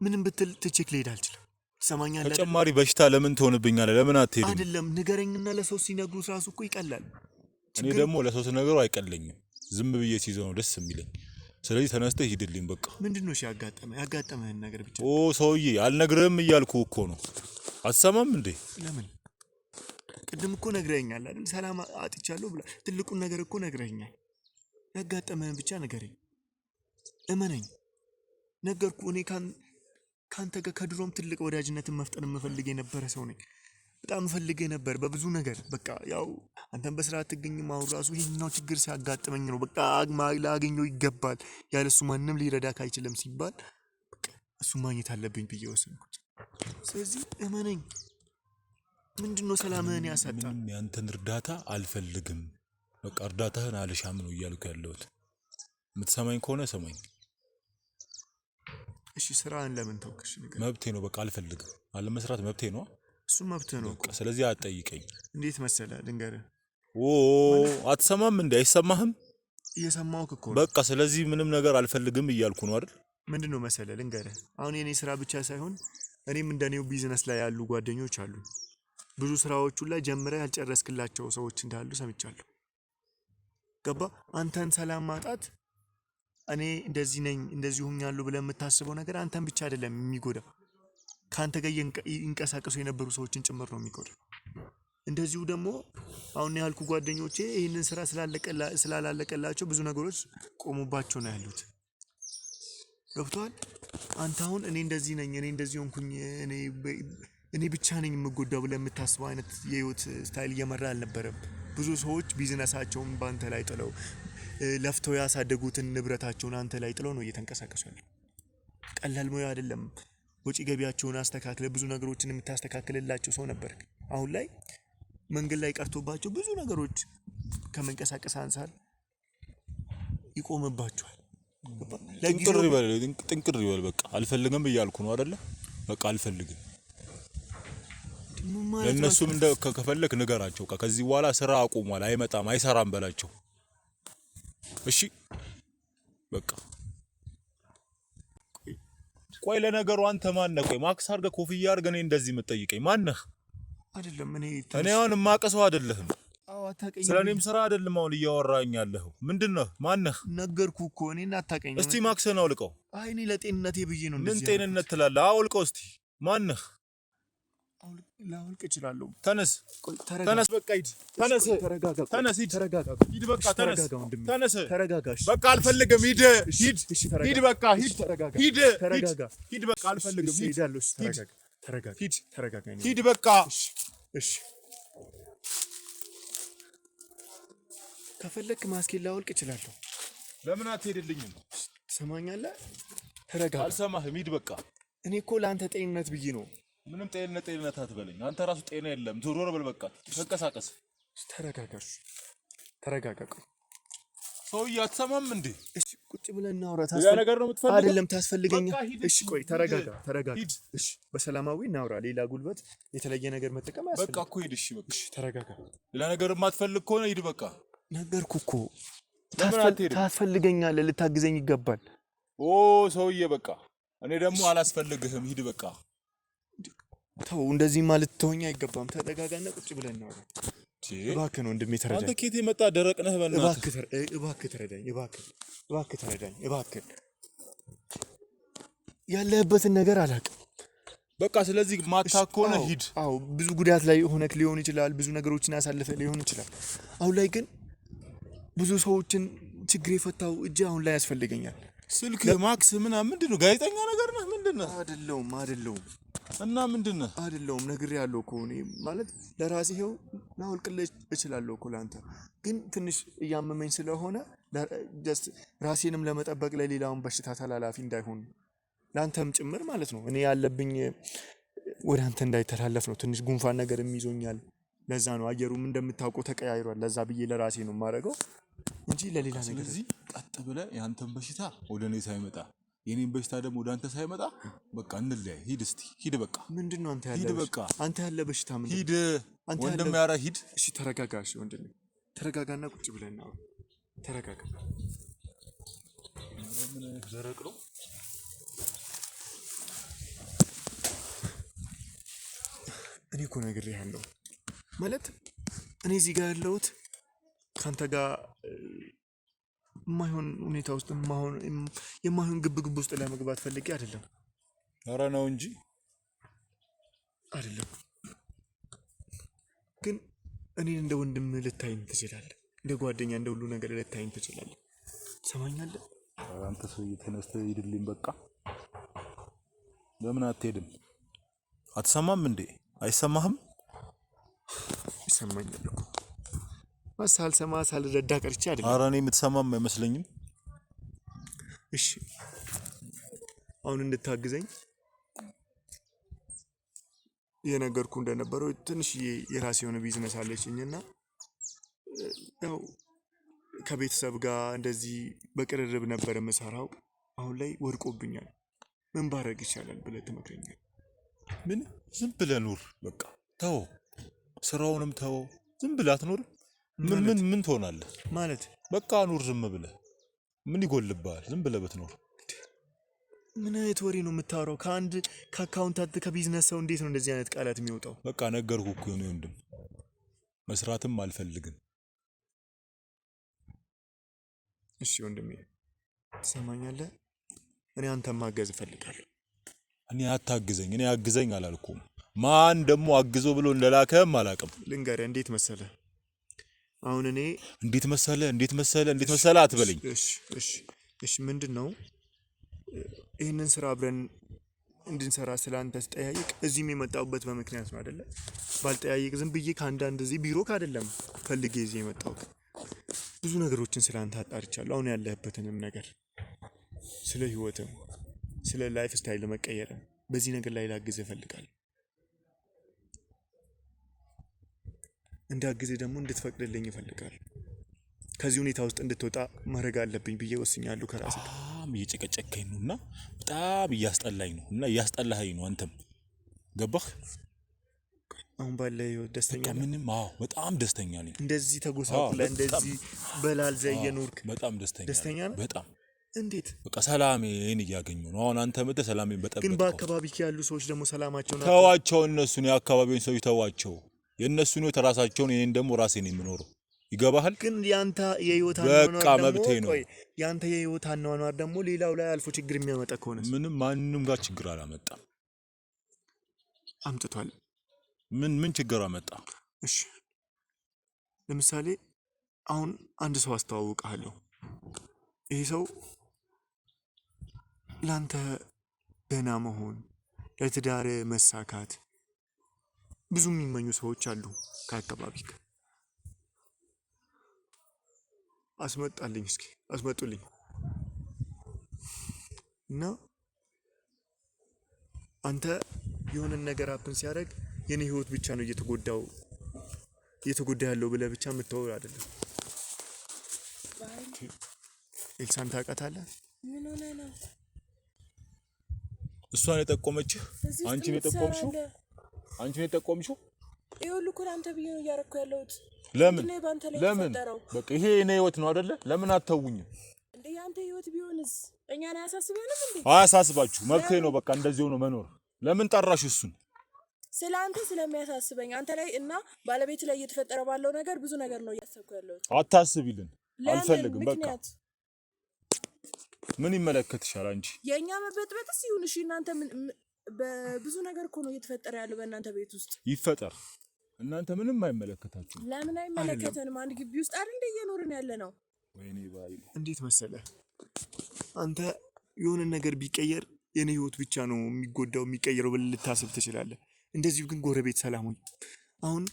ምንም ብትል ትቼክ ልሄድ አልችልም። ትሰማኛለህ? ተጨማሪ በሽታ ለምን ትሆንብኛለህ? ለምን አትሄድም? አይደለም ንገረኝና ለሰው ሲነግሩት ራሱ እኮ ይቀላል። እኔ ደግሞ ለሰው ሲነግረው አይቀለኝም። ዝም ብዬ ሲይዘው ነው ደስ የሚለኝ። ስለዚህ ተነስተህ ሂድልኝ በቃ። ምንድነው ያጋጠመህን ነገር ብቻ? ሰውዬ አልነግርህም እያልኩ እኮ ነው። አትሰማም እንዴ? ለምን ቅድም እኮ ነግረኸኛል አይደል? ሰላም አጥቻለሁ ብላ ትልቁን ነገር እኮ ነግረኸኛል። ያጋጠመህን ብቻ ንገረኝ፣ እመነኝ። ነገርኩ። እኔ ካንተ ጋር ከድሮም ትልቅ ወዳጅነትን መፍጠር የምፈልግ የነበረ ሰው ነኝ። በጣም ፈልጌ ነበር በብዙ ነገር። በቃ ያው አንተን በስራ አትገኝም። አሁን ራሱ ይሄኛው ችግር ሲያጋጥመኝ ነው በቃ ላገኘው ይገባል፣ ያለሱ ማንም ሊረዳክ አይችልም ሲባል በቃ እሱ ማግኘት አለብኝ ብዬ ወሰንኩት። ስለዚህ እመነኝ። ምንድነው ሰላምህን ያሳጣ? ምንም ያንተን እርዳታ አልፈልግም። በቃ እርዳታህን አልሻም ነው እያልኩ ያለሁት። የምትሰማኝ ከሆነ ሰማኝ። እሺ ስራህን ለምን ተውክሽ? ነገር መብቴ ነው። በቃ አልፈልግም። አለመስራት መብቴ ነው። እሱ መብትህ ነው እኮ። በቃ ስለዚህ አትጠይቀኝ። እንዴት መሰለህ ልንገርህ። አትሰማም እንዴ? አይሰማህም? እየሰማሁህ እኮ ነው። በቃ ስለዚህ ምንም ነገር አልፈልግም እያልኩ ነው አይደል? ምንድነው መሰለህ ልንገርህ። አሁን የኔ ስራ ብቻ ሳይሆን እኔም እንደኔው ቢዝነስ ላይ ያሉ ጓደኞች አሉ። ብዙ ስራዎቹን ላይ ጀምረህ ያልጨረስክላቸው ሰዎች እንዳሉ ሰምቻለሁ። ገባ? አንተን ሰላም ማጣት እኔ እንደዚህ ነኝ እንደዚህ ሆኛለሁ ብለህ የምታስበው ነገር አንተን ብቻ አይደለም የሚጎዳው፣ ካንተ ጋር ይንቀሳቀሱ የነበሩ ሰዎችን ጭምር ነው የሚጎዳው። እንደዚሁ ደግሞ አሁን ያልኩ ጓደኞቼ ይህንን ስራ ስላላለቀላቸው ብዙ ነገሮች ቆሙባቸው ነው ያሉት። ገብቶሃል? አንተ አሁን እኔ እንደዚህ ነኝ እኔ እንደዚህ ሆንኩኝ እኔ ብቻ ነኝ የምጎዳው ብለህ የምታስበው አይነት የህይወት ስታይል እየመራ አልነበረም። ብዙ ሰዎች ቢዝነሳቸውን በአንተ ላይ ጥለው ለፍተው ያሳደጉትን ንብረታቸውን አንተ ላይ ጥለው ነው እየተንቀሳቀሱ ያለው። ቀላል ሙያ አይደለም። ወጪ ገቢያቸውን አስተካክለ ብዙ ነገሮችን የምታስተካክልላቸው ሰው ነበር። አሁን ላይ መንገድ ላይ ቀርቶባቸው ብዙ ነገሮች ከመንቀሳቀስ አንፃር ይቆምባቸዋል። ጥንቅር ይበል በቃ አልፈልግም እያልኩ ነው አይደለ? በቃ አልፈልግም። ለነሱም ከፈለክ ንገራቸው። ከዚህ በኋላ ስራ አቁሟል፣ አይመጣም፣ አይሰራም በላቸው። እሺ በቃ ቆይ ለነገሩ አንተ ማን ነህ? ቆይ ማክስ አድርገህ ኮፍያ አድርገህ እኔ እንደዚህ የምትጠይቀኝ ማን ነህ? አይደለም እኔ አሁን የማውቅህ አይደለህም። አዎ አታውቀኝም። ስለኔም ስራ አይደለም አሁን እያወራኝ ያለኸው። ምንድነው? ማን ነህ? ነገርኩህ እኮ እኔን አታውቀኝም። እስቲ ማክስህን አውልቀው። አይ እኔ ለጤንነቴ ብዬ ነው ምን እንደዚህ። ጤንነት ትላለህ? አውልቀው እስቲ። ማን ነህ? ላውልቅ እችላለሁ። ተነስ ተነስ፣ በቃ ሂድ። ተነስ ተረጋጋ። ተነስ ሂድ። ተረጋጋ። ሂድ በቃ ተነስ። ተነስ ተረጋጋሽ። በቃ አልፈልግም። ሂድ ሂድ ሂድ፣ በቃ ሂድ። ተረጋጋ። ሂድ ተረጋጋ። ሂድ በቃ አልፈልግም። ሂድ ሄዳለሁ። ተረጋጋ። ተረጋጋ። ሂድ ተረጋጋ። ሂድ በቃ። እሺ ከፈለክ ማስኬን ላውልቅ እችላለሁ። ለምን አትሄድልኝም? ትሰማኛለህ? ተረጋጋ። አልሰማህም። ሂድ በቃ። እኔ እኮ ለአንተ ጤንነት ብዬ ነው። ምንም ጤንነት አትበለኝ። አንተ ራሱ ጤና የለም። ዞር በል በቃ። ተንቀሳቀስ። ተረጋጋሽ። ተረጋጋ። ሰውዬ አትሰማም እንዴ? እሺ ቁጭ ብለን እናውራ። ያ ነገር ነው የምትፈልገው? አይደለም ታስፈልገኛ። እሺ ቆይ ተረጋጋ። ተረጋጋ። እሺ በሰላማዊ እናውራ። ሌላ ጉልበት የተለየ ነገር መጠቀም አያስፈልግም። በቃ እኮ ሂድ። እሺ በቃ። እሺ ተረጋጋ። ሌላ ነገር የማትፈልግ ከሆነ ሂድ በቃ። ነገርኩህ እኮ ታስፈልገኛለህ፣ ልታግዘኝ ይገባል። ሰውዬ በቃ እኔ ደግሞ አላስፈልግህም። ሂድ በቃ። ተው እንደዚህ ማለት ተወኛ አይገባም። ተረጋጋና ቁጭ ብለን እናውራ። እባክህ ነው ወንድሜ ተረዳኝ። አንተ ኬት የመጣ ደረቅ ነህ? በእናትህ እባክህ ተረዳኝ። እባክህ ተረዳኝ። እባክህ ያለህበትን ነገር አላውቅም። በቃ ስለዚህ ማታ ከሆነ ሂድ። አዎ ብዙ ጉዳት ላይ ሆነክ ሊሆን ይችላል። ብዙ ነገሮችን ያሳለፈ ሊሆን ይችላል። አሁን ላይ ግን ብዙ ሰዎችን ችግር የፈታው እጅ አሁን ላይ ያስፈልገኛል። ስልክ ማክስ ምናምን ምንድነው? ጋዜጠኛ ነገር ነህ? ምንድነው? አይደለሁም እና ምንድነው? አይደለሁም ነግሬሃለሁ እኮ እኔ ማለት ለራሴ ይኸው ላውልቅልህ እችላለሁ እኮ ለአንተ ግን ትንሽ እያመመኝ ስለሆነ ራሴንም ለመጠበቅ ለሌላውን በሽታ ተላላፊ እንዳይሆን ለአንተም ጭምር ማለት ነው። እኔ ያለብኝ ወደ አንተ እንዳይተላለፍ ነው። ትንሽ ጉንፋን ነገር ይዞኛል። ለዛ ነው አየሩም እንደምታውቀው ተቀያይሯል። ለዛ ብዬ ለራሴ ነው የማደርገው እንጂ ለሌላ ነገር። ስለዚህ ቀጥ ብለህ ያንተን በሽታ ወደ እኔ ሳይመጣ የኔን በሽታ ደግሞ ወደ አንተ ሳይመጣ በቃ እንለያይ። ሂድ እስቲ ሂድ በቃ። ምንድነው አንተ ያለ? ሂድ በቃ። አንተ ያለ በሽታ ምንድነው? ሂድ ወንድም ያራ ሂድ። እሺ ተረጋጋ። እሺ ወንድም ተረጋጋና ቁጭ ብለን ነው። ተረጋጋ። ምን ደረቅ ነው? እኔ እኮ ነግሬሃለሁ ማለት እኔ እዚህ ጋር ያለሁት ካንተ ጋር የማይሆን ሁኔታ ውስጥ የማይሆን ግብግብ ውስጥ ለመግባት ፈልጌ አይደለም። ኧረ ነው እንጂ አይደለም። ግን እኔን እንደ ወንድም ልታይኝ ትችላለህ፣ እንደ ጓደኛ እንደ ሁሉ ነገር ልታይኝ ትችላለህ። ሰማኛለህ? አንተ ሰውዬ ተነስተህ ሂድልኝ በቃ። ለምን አትሄድም? አትሰማም እንዴ? አይሰማህም? ይሰማኛል እኮ ሳልሰማ ሳልረዳ ቀርቼ አይደለም። ኧረ እኔ የምትሰማም አይመስለኝም። እሺ አሁን እንድታግዘኝ የነገርኩ እንደነበረው ትንሽ የራሴ የሆነ ቢዝነስ አለችኝና ያው ከቤተሰብ ጋር እንደዚህ በቅርርብ ነበር የምሰራው። አሁን ላይ ወድቆብኛል። ምን ባረግ ይቻላል ብለህ ትመክረኛለህ? ምን ዝም ብለህ ኑር በቃ። ተው፣ ስራውንም ተው። ዝም ብለህ አትኖር። ምን ትሆናለህ ማለት? በቃ ኑር ዝም ብለህ። ምን ይጎልብሃል ዝም ብለህ ብትኖር? ምን አይነት ወሬ ነው የምታወራው? ከአካውንታንት ከቢዝነስ ሰው እንዴት ነው እንደዚህ አይነት ቃላት የሚወጣው? በቃ ነገርኩህ እኮ የኔ ወንድም፣ መስራትም አልፈልግም። እሺ ወንድሜ ትሰማኛለህ? እኔ አንተን ማገዝ እፈልጋለሁ። እኔ አታግዘኝ፣ እኔ አግዘኝ አላልኩም። ማን ደግሞ አግዞ ብሎ እንደላከም አላውቅም። ልንገርህ እንዴት መሰለህ፣ አሁን እኔ እንዴት መሰለ አትበለኝ። እሺ ምንድን ነው ይህንን ስራ አብረን እንድንሰራ ስላንተ ስጠያይቅ እዚህም የመጣሁበት በምክንያት ነው አይደለ? ባልጠያይቅ ዝም ብዬ ከአንዳንድ እዚህ ቢሮ ካደለም ፈልጌ እዚህ የመጣሁት ብዙ ነገሮችን ስላንተ አጣርቻለሁ። አሁን ያለህበትንም ነገር፣ ስለ ህይወትም፣ ስለ ላይፍ ስታይል መቀየርም በዚህ ነገር ላይ ላግዝህ እፈልጋለሁ። እንዳግዝህ ደግሞ እንድትፈቅድልኝ እፈልጋለሁ። ከዚህ ሁኔታ ውስጥ እንድትወጣ ማድረግ አለብኝ ብዬ ወስኛለሁ ከራሴ ጋር። በጣም እየጨቀጨከኝ ነውና በጣም እያስጠላኝ ነው እና እያስጠላኸኝ ነው አንተም። ገባህ? አሁን ባለ ህይወት ደስተኛ ነህ? ምንም በጣም ደስተኛ ነኝ። እንደዚህ ተጎሳቁለ እንደዚህ በላልዘ እየኖርክ በጣም ደስተኛ ነህ? በጣም እንዴት? በቃ ሰላሜን እያገኘሁ ነው። አሁን አንተ መጥተህ ሰላሜን በጠበቅ። ግን በአካባቢ ያሉ ሰዎች ደግሞ ሰላማቸውን ተዋቸው። እነሱን የአካባቢውን ሰዎች ተዋቸው። የእነሱን ህይወት ራሳቸውን፣ እኔን ደግሞ ራሴ ነው የምኖረው። ይገባሃል? ግን ያንተ የህይወት አኗኗር ደግሞ ያንተ የህይወት አኗኗር ደግሞ ሌላው ላይ አልፎ ችግር የሚያመጣ ከሆነ ምንም ማንንም ጋር ችግር አላመጣም። አምጥቷል። ምን ችግር አመጣ? እሺ ለምሳሌ አሁን አንድ ሰው አስተዋውቃለሁ። ይሄ ሰው ላንተ ደህና መሆን፣ ለትዳር መሳካት ብዙ የሚመኙ ሰዎች አሉ ከአካባቢክ። አስመጡልኝ እና አንተ የሆነን ነገር አፕን ሲያደርግ የኔ ህይወት ብቻ ነው እየተጎዳ ያለው ብለህ ብቻ የምትወው አይደለም። ኤልሳን ታውቃታለህ? ምን ሆነ ነው? እሷን የጠቆመችህ አንቺን የጠቆምሽው? ይኸውልህ እኮ አንተ ብዬ ነው እያደረኩ ያለሁት። ለምን በቃ ይሄ የኔ ህይወት ነው አይደለ? ለምን አተውኝም እንዴ? ያንተ ህይወት ቢሆንስ እኛን አያሳስበንም እንዴ? አያሳስባችሁ፣ መብቴ ነው በቃ እንደዚህ ሆኖ መኖር። ለምን ጠራሽ እሱን? ስለአንተ ስለሚያሳስበኝ አንተ ላይ እና ባለቤት ላይ እየተፈጠረ ባለው ነገር ብዙ ነገር ነው እያሰብኩ ያለሁት። አታስቢልን፣ አልፈልግም በቃ። ምን ይመለከትሻል አንቺ? የኛ መበጥበጥስ ይሁን እሺ። እናንተ በብዙ ነገር እኮ ነው እየተፈጠረ ያለው በእናንተ ቤት ውስጥ። ይፈጠር፣ እናንተ ምንም አይመለከታችሁ። ለምን አይመለከተንም? አንድ ግቢ ውስጥ አይደል እየኖርን ያለ ነው። ወይኔ ባይ እንዴት መሰለህ፣ አንተ የሆነ ነገር ቢቀየር የኔ ህይወት ብቻ ነው የሚጎዳው የሚቀየረው ብለህ ልታስብ ትችላለህ። እንደዚሁ ግን ጎረቤት ሰላሙን አሁን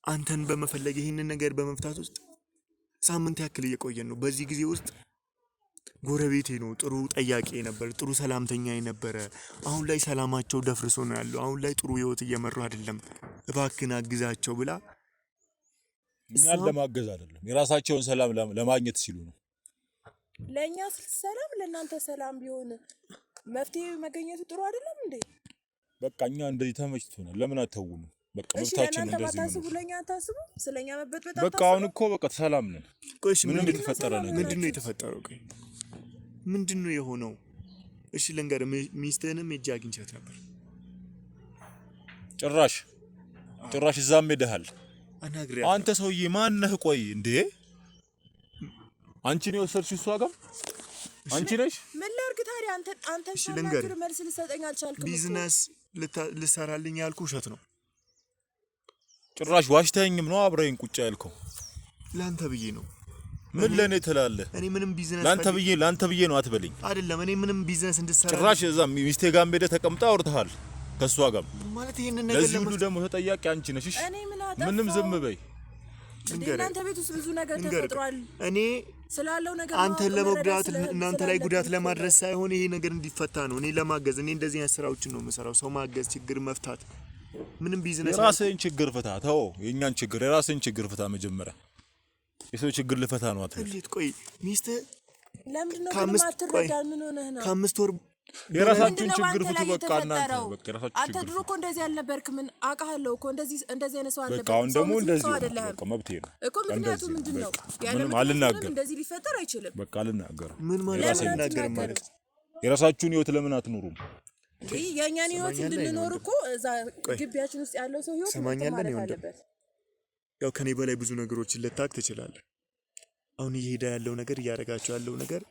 አንተን በመፈለግ ይህንን ነገር በመፍታት ውስጥ ሳምንት ያክል እየቆየን ነው። በዚህ ጊዜ ውስጥ ጎረቤቴ ነው ጥሩ ጠያቂ ነበር፣ ጥሩ ሰላምተኛ የነበረ። አሁን ላይ ሰላማቸው ደፍርሶ ነው ያለው። አሁን ላይ ጥሩ ህይወት እየመሩ አይደለም። እባክህን አግዛቸው ብላ እኛን ለማገዝ አይደለም የራሳቸውን ሰላም ለማግኘት ሲሉ ነው። ለኛ ሰላም ለእናንተ ሰላም ቢሆን መፍትሄ መገኘቱ ጥሩ አይደለም እንዴ? በቃ እኛ እንደዚህ ተመችቶናል። ለምን አተውኑ? በቃ መብታችን እንደዚህ ነው። ታስቡ፣ ለኛ ታስቡ፣ ስለኛ መበጥበጥ በቃ አሁን እኮ በቃ ሰላም ነን። ቆይሽ ምንም የተፈጠረ ነገር ምንድነው የተፈጠረው? ቆይ ምንድነው የሆነው? እሺ ልንገርህ፣ ሚስትህንም ሄጄ አግኝቻት ነበር። ጭራሽ እዛም ሄደሃል? አናግሪያት። አንተ ሰውዬ ማን ነህ? ቆይ እንዴ አንቺ ነው የወሰድሽው? እሷ ጋር አንቺ ነሽ? ምን ላድርግ ታዲያ? አንተ ሳናግር መልስ ልሰጠኝ አልቻልክም። ቢዝነስ ልሰራልኝ ያልኩ ውሸት ነው። ጭራሽ ዋሽተኸኝም ነው አብረኸኝ ቁጭ ያልከው። ላንተ ብዬ ነው። ምን ለኔ ትላለህ? እኔ ምንም ቢዝነስ ላንተ ብዬ ነው አትበለኝ። አይደለም እኔ ምንም ቢዝነስ እንድሰራ ጭራሽ እዛ ሚስቴ ጋር ሄደህ ተቀምጣ አውርተሃል ከሷ ጋር ማለት ይሄንን ነገር ለዚህ ሁሉ ደግሞ ተጠያቂ አንቺ ነሽ። እሺ እኔ ምን አጠፋው? ምንም ዝም በይ። እናንተ ቤት ውስጥ ብዙ ነገር ተፈጥሯል። እኔ ስላለው ነገር አንተን ለመጉዳት እናንተ ላይ ጉዳት ለማድረስ ሳይሆን ይሄ ነገር እንዲፈታ ነው። እኔ ለማገዝ እኔ እንደዚህ አይነት ስራዎችን ነው የምሰራው። ሰው ማገዝ፣ ችግር መፍታት። ምንም ቢዝነስ የራስህን ችግር ፍታ። ተው የኛን ችግር የራስህን ችግር ፍታ። መጀመሪያ የሰው ችግር ልፈታ ነው አትበል። እንዴት? ቆይ ሚስት ለምንድን ነው ግን ማትረዳ? ምን ሆነህ ነው? ከ5 ወር የራሳችሁን ችግር ፍቱ። በቃ እናንተ በቃ የራሳችሁን አንተ ድሮ እኮ እንደዚህ አልነበርክም። ምን አውቃለሁ እኮ እንደዚህ አይነት ሰው አልነበርክም። በቃ አሁን ደግሞ እንደዚህ አይደለም በቃ መብቴ ነው እኮ። ምክንያቱ ምንድን ነው? ምንም አልናገርም። እንደዚህ ሊፈጠር አይችልም። በቃ አልናገርም። ምን ማለት አልናገርም ማለት የራሳችሁን ህይወት ለምን አትኖሩም? የእኛን ህይወት እንድንኖር እኮ እዛ ግቢያችን ውስጥ ያለው ሰው ህይወት ሰማኛለን ማለት አለበት። ያው ከኔ በላይ ብዙ ነገሮችን ልታክ ትችላለህ። አሁን እየሄደ ያለው ነገር እያደረጋቸው ያለው ነገር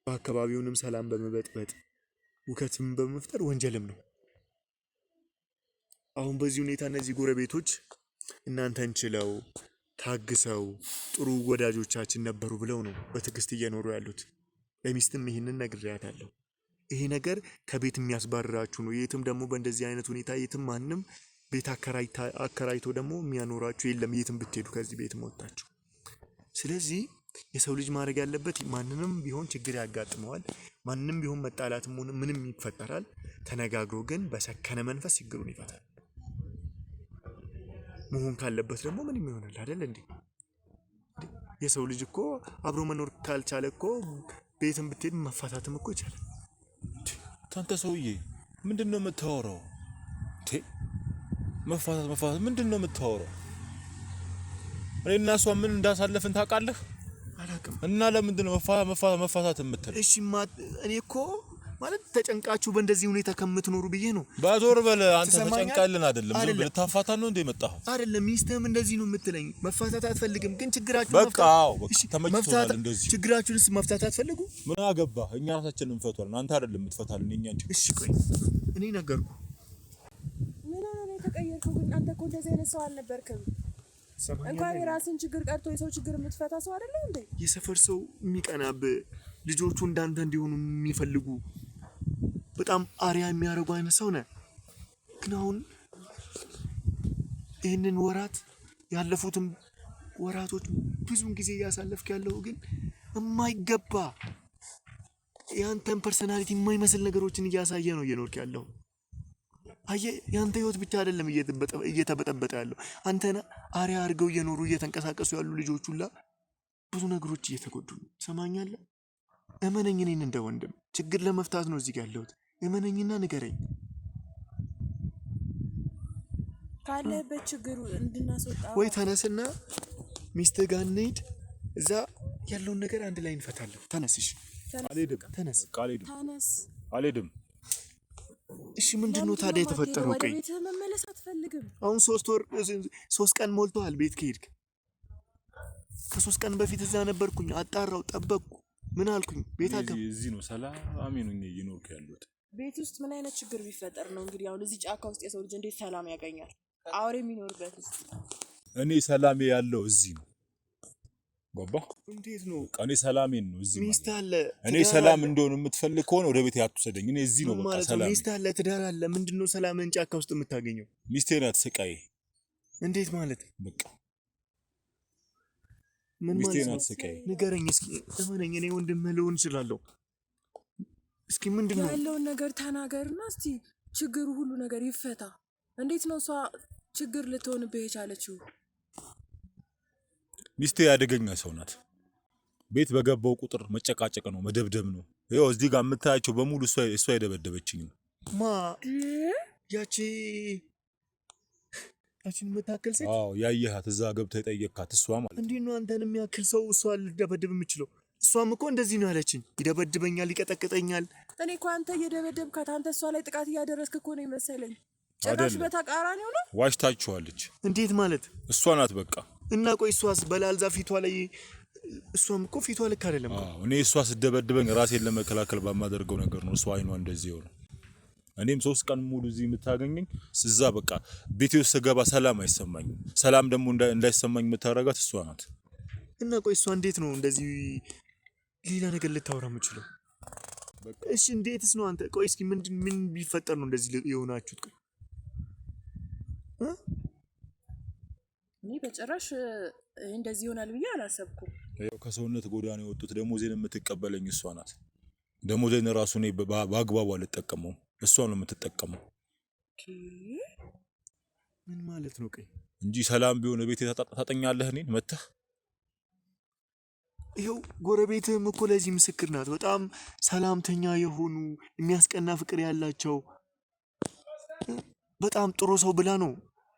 በአካባቢውንም ሰላም በመበጥበጥ ውከትም በመፍጠር ወንጀልም ነው። አሁን በዚህ ሁኔታ እነዚህ ጎረቤቶች እናንተን ችለው ታግሰው ጥሩ ወዳጆቻችን ነበሩ ብለው ነው በትዕግስት እየኖሩ ያሉት። ለሚስትም ይህንን ነግሬያታለሁ። ይሄ ነገር ከቤት የሚያስባርራችሁ ነው። የትም ደግሞ በእንደዚህ አይነት ሁኔታ የትም ማንም ቤት አከራይቶ ደግሞ የሚያኖራችሁ የለም። የትም ብትሄዱ ከዚህ ቤት ወጣችሁ። ስለዚህ የሰው ልጅ ማድረግ ያለበት ማንንም ቢሆን ችግር ያጋጥመዋል። ማንንም ቢሆን መጣላትም ሆነ ምንም ይፈጠራል። ተነጋግሮ ግን በሰከነ መንፈስ ችግሩን ይፈታል። መሆን ካለበት ደግሞ ምንም ይሆናል አይደል እንዴ? የሰው ልጅ እኮ አብሮ መኖር ካልቻለ እኮ ቤትም ብትሄድ መፋታትም እኮ ይቻላል። ታንተ ሰውዬ ምንድነው የምታወራው? መፋታት ምንድነው የምታወራው? እኔና እሷ ምን እንዳሳለፍን ታውቃለህ? አላውቅም። እና ለምንድን ነው መፋታት የምትል? እሺ እኔ እኮ ማለት ተጨንቃችሁ በእንደዚህ ሁኔታ ከምትኖሩ ብዬ ነው። ባዞር በለ አንተ ተጨንቃልን አይደለም ዝም ብለህ ታፋታን ነው እንደ መጣኸው? አይደለም ሚስትህም እንደዚህ ነው የምትለኝ። መፋታት አትፈልግም ግን ችግራችሁ በቃ አዎ በቃ ተመችቶናል። እንደዚህ ችግራችሁንስ መፍታት አትፈልጉ? ምን አገባህ? እኛ ራሳችንን እንፈታለን። አንተ አይደለም የምትፈታልን የኛን ችግር። እሺ ቆይ እኔ ነገርኩ። ምን ሆነ ነው የተቀየርከው? ግን አንተ እኮ እንደዚህ አይነት ሰው አልነበርክም። እንኳን የራስን ችግር ቀርቶ የሰው ችግር የምትፈታ ሰው አይደለም እንዴ? የሰፈር ሰው የሚቀናብህ ልጆቹ እንዳንተ እንዲሆኑ የሚፈልጉ በጣም አሪያ የሚያደርጉ አይነት ሰው ነህ። ግን አሁን ይህንን ወራት ያለፉትም ወራቶች ብዙውን ጊዜ እያሳለፍክ ያለው ግን የማይገባ የአንተን ፐርሰናሊቲ የማይመስል ነገሮችን እያሳየ ነው እየኖርክ ያለው። አየህ ያንተ ህይወት ብቻ አይደለም እየተበጠበጠ ያለው። አንተና አሪያ አድርገው እየኖሩ እየተንቀሳቀሱ ያሉ ልጆች ሁላ ብዙ ነገሮች እየተጎዱ ነው። ሰማኛለህ? እመነኝ፣ እኔን እንደ ወንድም ችግር ለመፍታት ነው እዚህ ያለሁት። እመነኝና ንገረኝ። ካለበት ችግሩ እንድናስወጣ ወይ ተነስና ሚስትህ ጋር እንሂድ። እዛ ያለውን ነገር አንድ ላይ እንፈታለን። ተነስሽ። አልሄድም። ተነስ። አልሄድም። እሺ ምንድነው ታዲያ የተፈጠረው? ወደ ቤትህ መመለስ አትፈልግም? አሁን 3 ቀን ሞልቷል ቤት ከሄድክ። ከ3 ቀን በፊት እዛ ነበርኩኝ። አጣራው፣ ጠበቅኩ። ምን አልኩኝ? ቤት አገባ። እዚህ ነው ሰላም ነው እየኖርኩ ያለሁት። ቤት ውስጥ ምን አይነት ችግር ቢፈጠር ነው እንግዲህ አሁን እዚህ ጫካ ውስጥ የሰው ልጅ እንዴት ሰላም ያገኛል? አውሬ የሚኖርበት ውስጥ እኔ ሰላሜ ያለው እዚህ ነው። ገባ? እንዴት ነው? እኔ ሰላሜን ነው እዚህ ሚስት አለ። እኔ ሰላም እንደሆነ የምትፈልግ ከሆነ ወደ ቤት አትወሰደኝ። እኔ እዚህ ነው በቃ ሰላም። ሚስት አለ፣ ትዳር አለ። ምንድነው ሰላምን ጫካ ውስጥ የምታገኘው? ሚስቴ ናት ስቃዬ። እንዴት ማለት? በቃ ምን ሚስቴ ማለት ናት ነው? ስቃዬ። ንገረኝ እስኪ። እመነኝ፣ እኔ ወንድምህ ልሆን እችላለሁ። እስኪ ምንድነው ያለውን ነገር ተናገርና እስቲ ችግሩ ሁሉ ነገር ይፈታ። እንዴት ነው እሷ ችግር ልትሆንብህ የቻለችው? ሚስቴ ያደገኛ ሰው ናት። ቤት በገባው ቁጥር መጨቃጨቅ ነው፣ መደብደብ ነው። ይኸው እዚህ ጋር የምታያቸው በሙሉ እሷ የደበደበችኝ ነው። ያቺን የምታክል ሴት? አዎ ያየሃት፣ እዛ ገብተህ የጠየቅካት እሷ ማለት። እንዴት ነው አንተን የሚያክል ሰው እሷ ልደበድብ የምችለው? እሷም እኮ እንደዚህ ነው ያለችኝ። ይደበድበኛል፣ ይቀጠቅጠኛል። እኔ እኮ አንተ እየደበደብካት አንተ እሷ ላይ ጥቃት እያደረስክ እኮ ነው የመሰለኝ። ጭራሽ በተቃራኒው ነው። ዋሽታችኋለች። እንዴት ማለት? እሷ ናት በቃ። እና ቆይ እሷስ በላልዛ ፊቷ ላይ እሷም እኮ ፊቷ ልክ አይደለም። እኔ እሷ ስደበድበኝ ራሴን ለመከላከል በማደርገው ነገር ነው እሷ አይኗ እንደዚህ ሆነ። እኔም 3 ቀን ሙሉ እዚህ የምታገኘኝ እዛ በቃ ቤቴ ውስጥ ስገባ ሰላም አይሰማኝም። ሰላም ደግሞ እንዳይሰማኝ የምታረጋት እሷ ናት። እና ቆይ እሷ እንዴት ነው እንደዚህ ሌላ ነገር ልታወራ የምችለው? እሺ እንዴትስ ነው አንተ? ቆይ እስኪ ምን ቢፈጠር ነው እንደዚህ የሆናችሁት? ቆይ እኔ በጭራሽ እንደዚህ ይሆናል ብዬ አላሰብኩም። ያው ከሰውነት ጎዳና የወጡት ደሞዜን የምትቀበለኝ እሷ ናት። ደሞዜን ራሱ እኔ በአግባቡ አልጠቀመውም፣ እሷ ነው የምትጠቀመው። ምን ማለት ነው? ቆይ እንጂ ሰላም ቢሆን ቤቴ ታጠኛለህ እኔን መተህ? ይኸው ጎረቤትህም እኮ ለዚህ ምስክር ናት። በጣም ሰላምተኛ የሆኑ የሚያስቀና ፍቅር ያላቸው በጣም ጥሩ ሰው ብላ ነው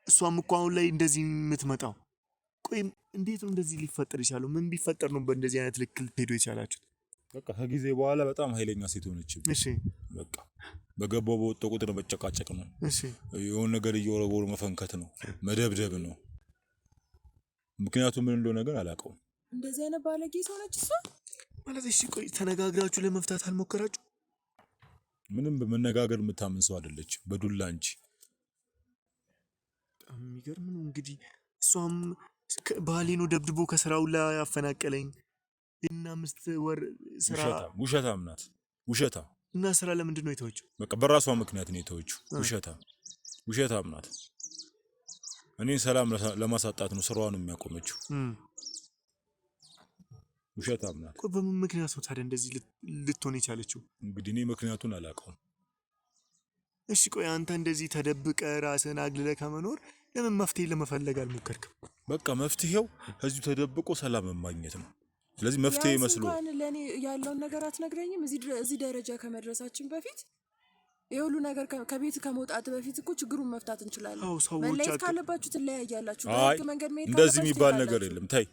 እሷም እኮ አሁን ላይ እንደዚህ የምትመጣው። ቆይ እንዴት ነው እንደዚህ ሊፈጠር ይቻለው? ምን ቢፈጠር ነው በእንደዚህ አይነት ልክ ልትሄዱ የቻላችሁት? በቃ ከጊዜ በኋላ በጣም ኃይለኛ ሴት ሆነችብኝ። እሺ በቃ በገባው በወጣው ቁጥር መጨቃጨቅ ነው። እሺ የሆነ ነገር እየወረወሩ መፈንከት ነው፣ መደብደብ ነው። ምክንያቱም ምን እንደሆነ ግን አላውቀውም። እንደዚህ አይነት ባለጌ ሰው ነች እሷ ማለት። እሺ ቆይ ተነጋግራችሁ ለመፍታት አልሞከራችሁ? ምንም በመነጋገር የምታምን ሰው አይደለች፣ በዱላ እንጂ። በጣም የሚገርም ነው። እንግዲህ እሷም ባሌ ነው ደብድቦ ከስራው ላይ ያፈናቀለኝ እና 5 ወር ስራ ውሸታም ናት። ውሸታም እና ስራ ለምንድን ነው የተወችው? በቃ በራሷ ምክንያት ነው የተወችው። ውሸታም ናት። እኔን ሰላም ለማሳጣት ነው ስራዋን የሚያቆመችው። ውሸታም ናት። ቆይ በምን ምክንያት ነው ታዲያ እንደዚህ ልትሆን የቻለችው? እንግዲህ እኔ ምክንያቱን አላውቀውም። እሺ ቆይ አንተ እንደዚህ ተደብቀ ራስህን አግልለህ ከመኖር ለምን መፍትሄ ለመፈለግ አልሞከርክም? በቃ መፍትሄው እዚሁ ተደብቆ ሰላም ማግኘት ነው። ስለዚህ መፍትሄ መስሎ እንኳን ለኔ ያለውን ነገር አትነግረኝም? እዚህ ደረጃ ከመድረሳችን በፊት የሁሉ ነገር ከቤት ከመውጣት በፊት እኮ ችግሩን መፍታት እንችላለን። መለየት ካለባችሁ ትለያያላችሁ። በህግ መንገድ መሄድ እንደዚህ የሚባል ነገር የለም። ተይ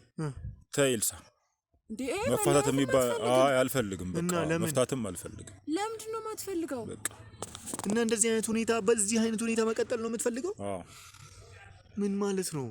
ኤልሳ፣ መፋታት የሚባል አልፈልግም። በቃ መፍታትም አልፈልግም። ለምንድን ነው የማትፈልገው? በቃ እና እንደዚህ አይነት ሁኔታ በዚህ አይነት ሁኔታ መቀጠል ነው የምትፈልገው? ምን ማለት ነው?